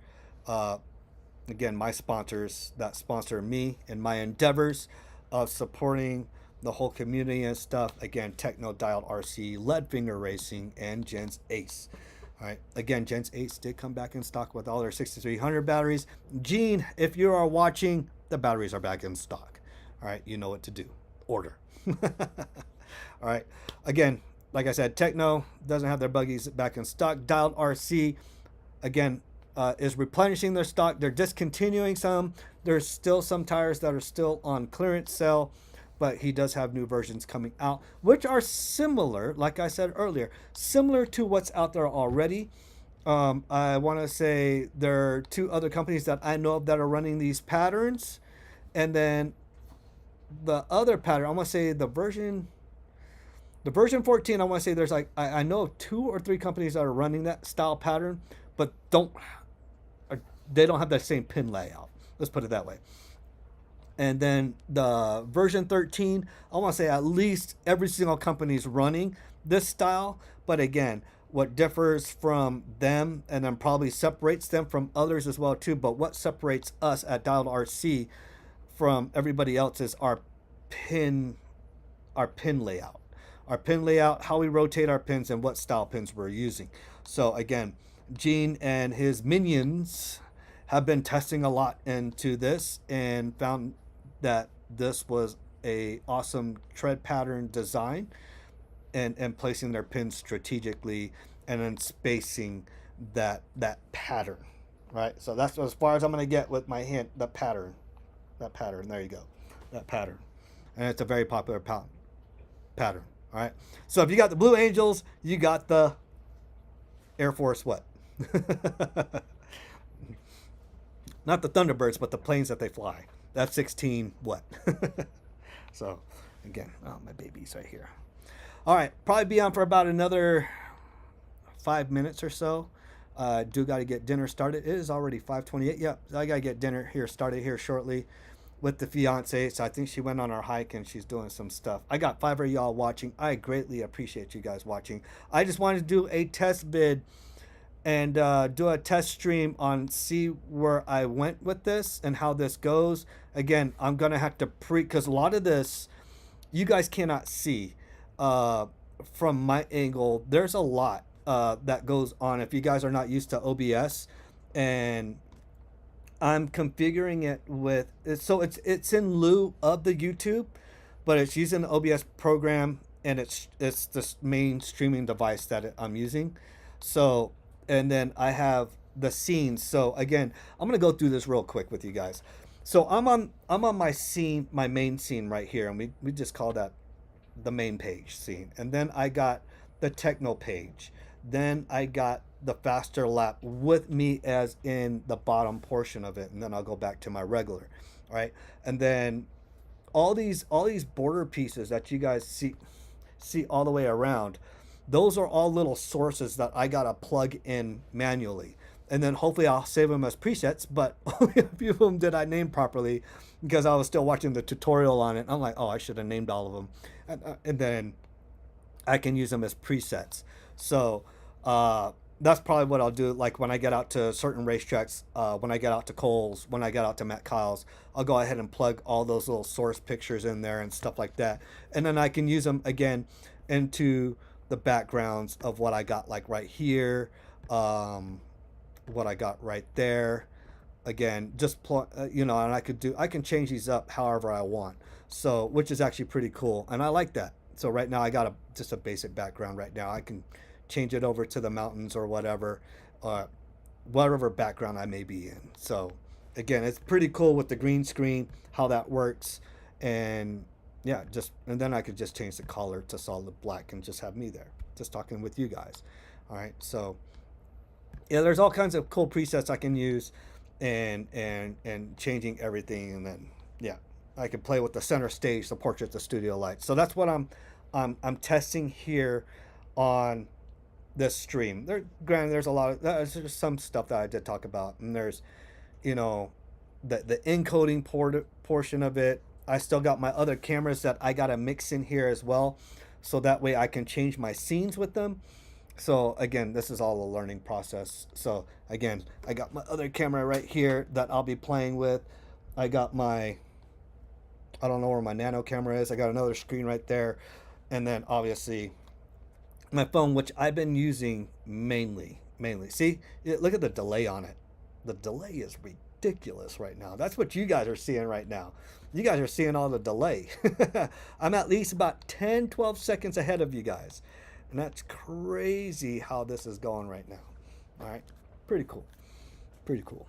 again, my sponsors that sponsor me in my endeavors of supporting the whole community and stuff. Again, Techno Dialed RC, Leadfinger Racing, and Jen's Ace. All right. Again, Jen's Ace did come back in stock with all their 6300 batteries. Gene, if you are watching, the batteries are back in stock. All right. You know what to do. Order. All right. Again, like I said, Techno doesn't have their buggies back in stock. Dialed RC, again, is replenishing their stock. They're discontinuing some. There's still some tires that are still on clearance sale, but he does have new versions coming out, which are similar, like I said earlier, similar to what's out there already. I want to say there are 2 other companies that I know of that are running these patterns. And then the other pattern, I want to say the version 14, I want to say there's like, I know of 2 or 3 companies that are running that style pattern, but they don't have that same pin layout. Let's put it that way. And then the version 13, I want to say at least every single company is running this style. But again, what differs from them and then probably separates them from others as well too, but what separates us at Dialed RC from everybody else is our pin layout. Our pin layout, how we rotate our pins, and what style pins we're using. So again, Gene and his minions have been testing a lot into this and found that this was a awesome tread pattern design, and placing their pins strategically and then spacing that pattern, right? So that's as far as I'm going to get with my hint. The pattern, that pattern. There you go, that pattern, and it's a very popular pattern. All right. So if you got the Blue Angels, you got the Air Force what? Not the Thunderbirds, but the planes that they fly. F-16 what? So, again, oh, my baby's right here. All right, probably be on for about another 5 minutes or so. Do got to get dinner started. It is already 5:28. Yep, I got to get dinner started here shortly with the fiance. So I think she went on her hike and she's doing some stuff. I got 5 of y'all watching. I greatly appreciate you guys watching. I just wanted to do a test vid and do a test stream on see where I went with this and how this goes. Again, I'm gonna have to because a lot of this you guys cannot see from my angle. There's a lot that goes on if you guys are not used to OBS, and I'm configuring it so it's in lieu of the YouTube, but it's using the OBS program and it's this main streaming device that I'm using. So, and then I have the scenes. So again, I'm gonna go through this real quick with you guys. So I'm on my scene, my main scene right here, and we just call that the main page scene. And then I got the techno page. Then I got the faster lap with me as in the bottom portion of it, and then I'll go back to my regular, right? And then all these border pieces that you guys see all the way around, those are all little sources that I gotta plug in manually. And then hopefully I'll save them as presets, but only a few of them did I name properly because I was still watching the tutorial on it. I'm like, oh, I should have named all of them. And then I can use them as presets. So that's probably what I'll do. Like when I get out to certain racetracks, when I get out to Coles, when I get out to Matt Kyle's, I'll go ahead and plug all those little source pictures in there and stuff like that. And then I can use them again into the backgrounds of what I got like right here, what I got right there. Again, just and I can change these up however I want. So, which is actually pretty cool, and I like that. So right now I got just a basic background right now. I can change it over to the mountains or whatever, uh, whatever background I may be in. So again, it's pretty cool with the green screen how that works, and yeah, just and then I could just change the color to solid black and just have me there, just talking with you guys. All right, so yeah, there's all kinds of cool presets I can use, and changing everything, and then yeah, I can play with the center stage, the portrait, the studio light. So that's what I'm testing here on this stream. Granted, there's a lot of there's some stuff that I did talk about, and there's you know the encoding portion of it. I still got my other cameras that I gotta mix in here as well, so that way I can change my scenes with them. So again, this is all a learning process. So again, I got my other camera right here that I'll be playing with. I got my, I don't know where my nano camera is. I got another screen right there. And then obviously my phone, which I've been using mainly. See, look at the delay on it. The delay is ridiculous right now. That's what you guys are seeing right now. You guys are seeing all the delay. I'm at least about 10, 12 seconds ahead of you guys. And that's crazy how this is going right now. All right. Pretty cool. Pretty cool.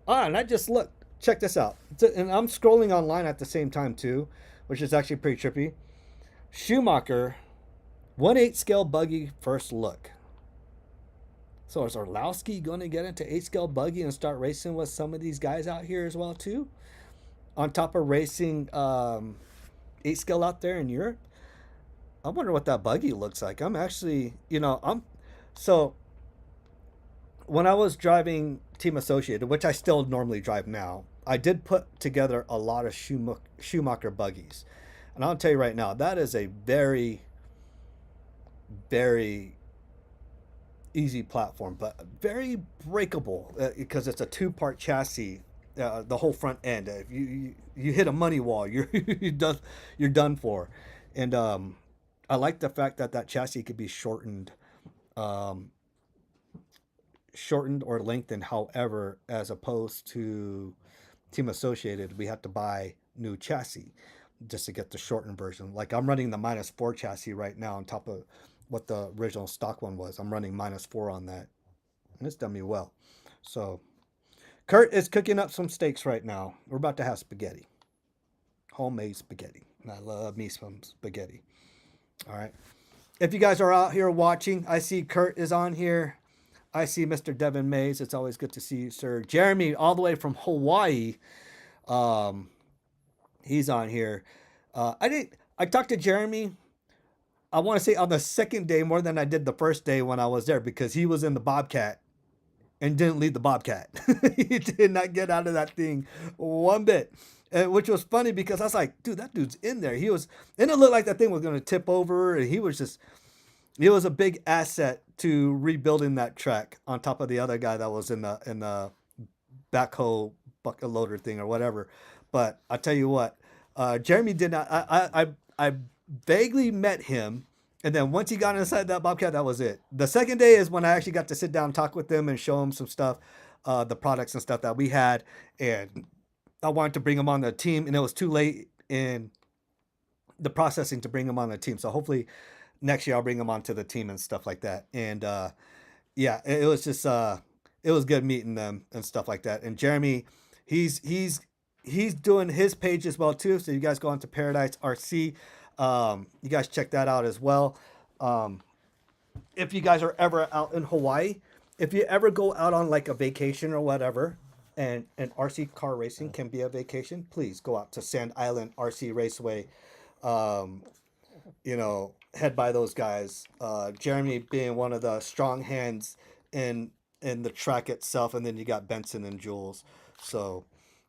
And I just looked. Check this out. And I'm scrolling online at the same time too, which is actually pretty trippy. Schumacher, 1/8 scale buggy first look. So is Orlowski going to get into 8 scale buggy and start racing with some of these guys out here as well too? On top of racing 8 scale out there in Europe? I wonder what that buggy looks like. I'm actually, so when I was driving Team Associated, which I still normally drive now, I did put together a lot of Schumacher buggies. And I'll tell you right now, that is a very, very easy platform, but very breakable because it's a two-part chassis. The whole front end. If you hit a money wall, you're done for. And I like the fact that that chassis could be um, shortened or lengthened, however, as opposed to Team Associated, we had to buy new chassis just to get the shortened version. Like I'm running the -4 chassis right now on top of what the original stock one was. I'm running -4 on that, and it's done me well. So Kurt is cooking up some steaks right now. We're about to have spaghetti, homemade spaghetti, and I love me some spaghetti. All right. If you guys are out here watching, I see Kurt is on here. I see Mr. Devin Mays. It's always good to see you, sir. Jeremy, all the way from Hawaii. He's on here. I talked to Jeremy, I want to say on the second day more than I did the first day when I was there because he was in the Bobcat and didn't leave the Bobcat. He did not get out of that thing one bit. Which was funny because I was like, dude, that dude's in there. And it looked like that thing was going to tip over. And he was a big asset to rebuilding that track on top of the other guy that was in the backhoe bucket loader thing or whatever. But I tell you what, Jeremy did not. I vaguely met him, and then once he got inside that Bobcat, that was it. The second day is when I actually got to sit down and talk with him and show him some stuff, the products and stuff that we had, and I wanted to bring him on the team, and it was too late in the processing to bring him on the team. So hopefully next year I'll bring him onto the team and stuff like that. And yeah, it was just it was good meeting them and stuff like that. And Jeremy, he's he's he's doing his page as well too. So you guys go on to Paradise RC. You guys check that out as well. Um, if you guys are ever out in Hawaii, if you ever go out on like a vacation or whatever, and RC car racing can be a vacation, please go out to Sand Island RC Raceway. Um, head by those guys. Jeremy being one of the strong hands in the track itself, and then you got Benson and Jules. So,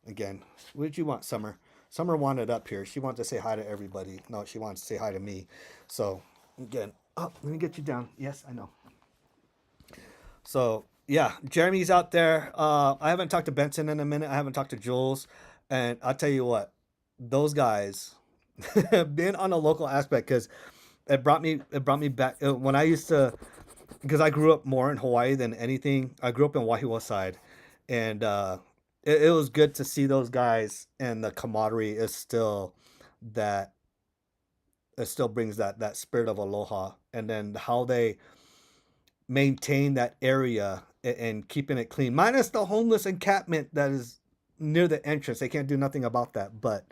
again, what did you want, Summer? Summer wanted up here. She wanted to say hi to everybody. No, she wants to say hi to me. So, again, oh, let me get you down. Yes, I know. So, yeah, Jeremy's out there. I haven't talked to Benson in a minute. I haven't talked to Jules, and I'll tell you what, those guys, being on a local aspect, because it brought me back when I used to, because I grew up more in Hawaii than anything. I grew up in Wahiawa side, and it was good to see those guys, and the camaraderie is still that, it still brings that spirit of aloha, and then how they maintain that area and keeping it clean, minus the homeless encampment that is near the entrance. They can't do nothing about that, but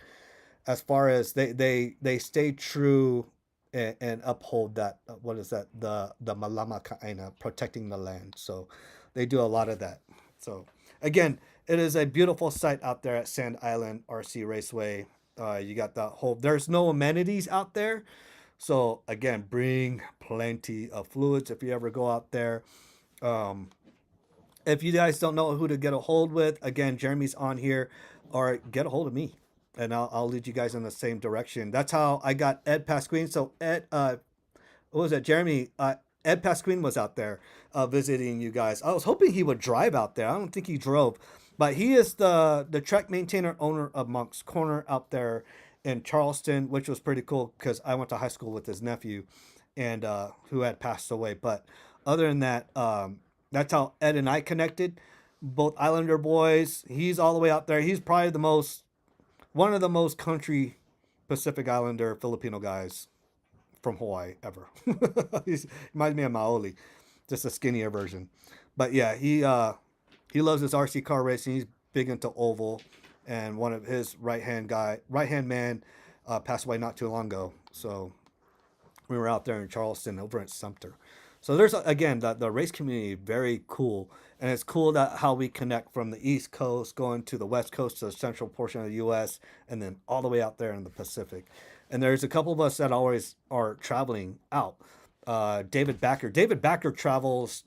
as far as they stay true and uphold that, what is that, the malama kaina, protecting the land. So they do a lot of that. So again, it is a beautiful site out there at Sand Island RC Raceway. You got the whole, there's no amenities out there, so again, bring plenty of fluids if you ever go out there. um if you guys don't know who to get a hold with, again, Jeremy's on here, or get a hold of me, and I'll lead you guys in the same direction. That's how I got Ed Pasquin. So Ed, what was it, Jeremy? Ed Pasquin was out there visiting you guys. I was hoping he would drive out there. I don't think he drove, but he is the track maintainer owner of Monk's Corner out there in Charleston, which was pretty cool because I went to high school with his nephew, and who had passed away. But other than that, that's how Ed and I connected. Both Islander boys. He's all the way out there. He's probably one of the most country Pacific Islander Filipino guys from Hawaii ever. He reminds me of Maoli, just a skinnier version. But yeah, he loves his RC car racing. He's big into oval, and one of his right hand man, passed away not too long ago. So we were out there in Charleston over at Sumter. So there's again the race community, very cool, and it's cool that how we connect from the East Coast going to the West Coast to the central portion of the U.S. and then all the way out there in the Pacific. And there's a couple of us that always are traveling out. David Backer. David Backer travels.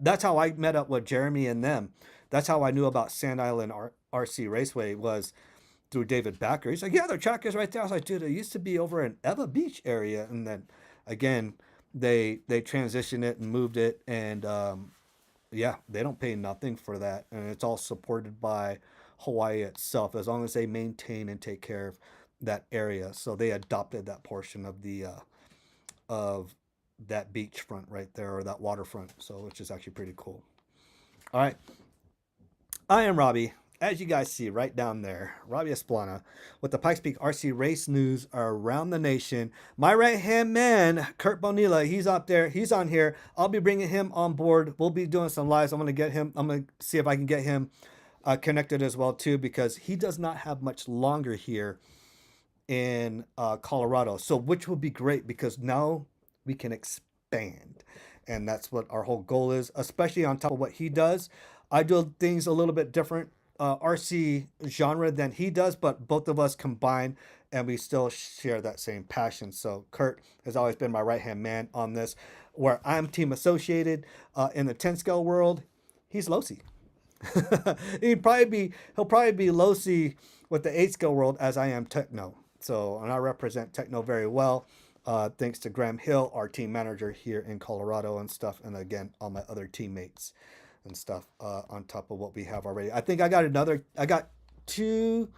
That's how I met up with Jeremy and them. That's how I knew about Sand Island RC Raceway, was through David Backer. He's like, yeah, the track is right there. I was like, dude, it used to be over in Eva Beach area, and then again, they transitioned it and moved it, and yeah, they don't pay nothing for that, and it's all supported by Hawaii itself, as long as they maintain and take care of that area. So they adopted that portion of that beachfront right there, or that waterfront. So which is actually pretty cool. All right, I am Robbie. As you guys see right down there, Robbie Esplana with the PikesPeak RC race news around the nation. My right hand man, Kurt Bonilla, he's out there. He's on here. I'll be bringing him on board. We'll be doing some lives. I'm going to get him. I'm going to see if I can get him connected as well too, because he does not have much longer here in Colorado. So which would be great, because now we can expand. And that's what our whole goal is, especially on top of what he does. I do things a little bit different RC genre than he does, but both of us combine, and we still share that same passion. So Kurt has always been my right hand man on this, where I'm team associated in the 10 scale world. He's Losi. He'll probably be Losi with the 8 scale world, as I am techno. So, and I represent techno very well. Thanks to Graham Hill, our team manager here in Colorado and stuff, and again, all my other teammates and stuff on top of what we have already. I think I got 2,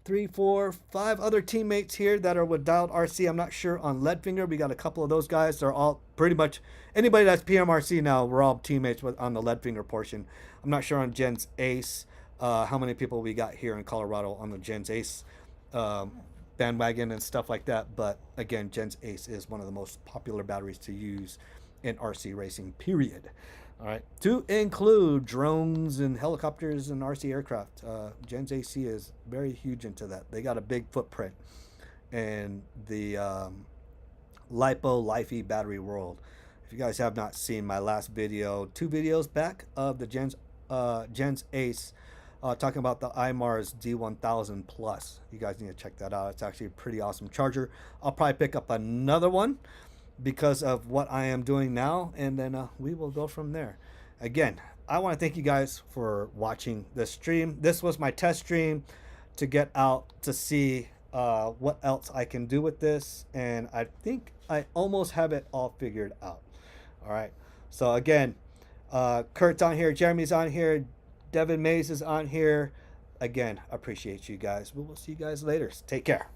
3, 4, 5 other teammates here that are with Dialed RC. I'm not sure on Leadfinger. We got a couple of those guys. They're all pretty much, anybody that's PMRC now, we're all teammates on the Leadfinger portion. I'm not sure on Jen's Ace how many people we got here in Colorado on the Jen's Ace bandwagon and stuff like that. But again, Gens Ace is one of the most popular batteries to use in RC racing, period. All right, to include drones and helicopters and RC aircraft. Gens AC is very huge into that. They got a big footprint in the LiPo LiFe battery world. If you guys have not seen my last video, 2 videos back of the Gens Ace, talking about the iMars D1000 Plus. You guys need to check that out. It's actually a pretty awesome charger. I'll probably pick up another one because of what I am doing now, and then we will go from there. Again, I want to thank you guys for watching this stream. This was my test stream to get out to see what else I can do with this, and I think I almost have it all figured out. All right, so again, Kurt's on here, Jeremy's on here, Devin Mays is on here. Again, appreciate you guys. We will see you guys later. Take care.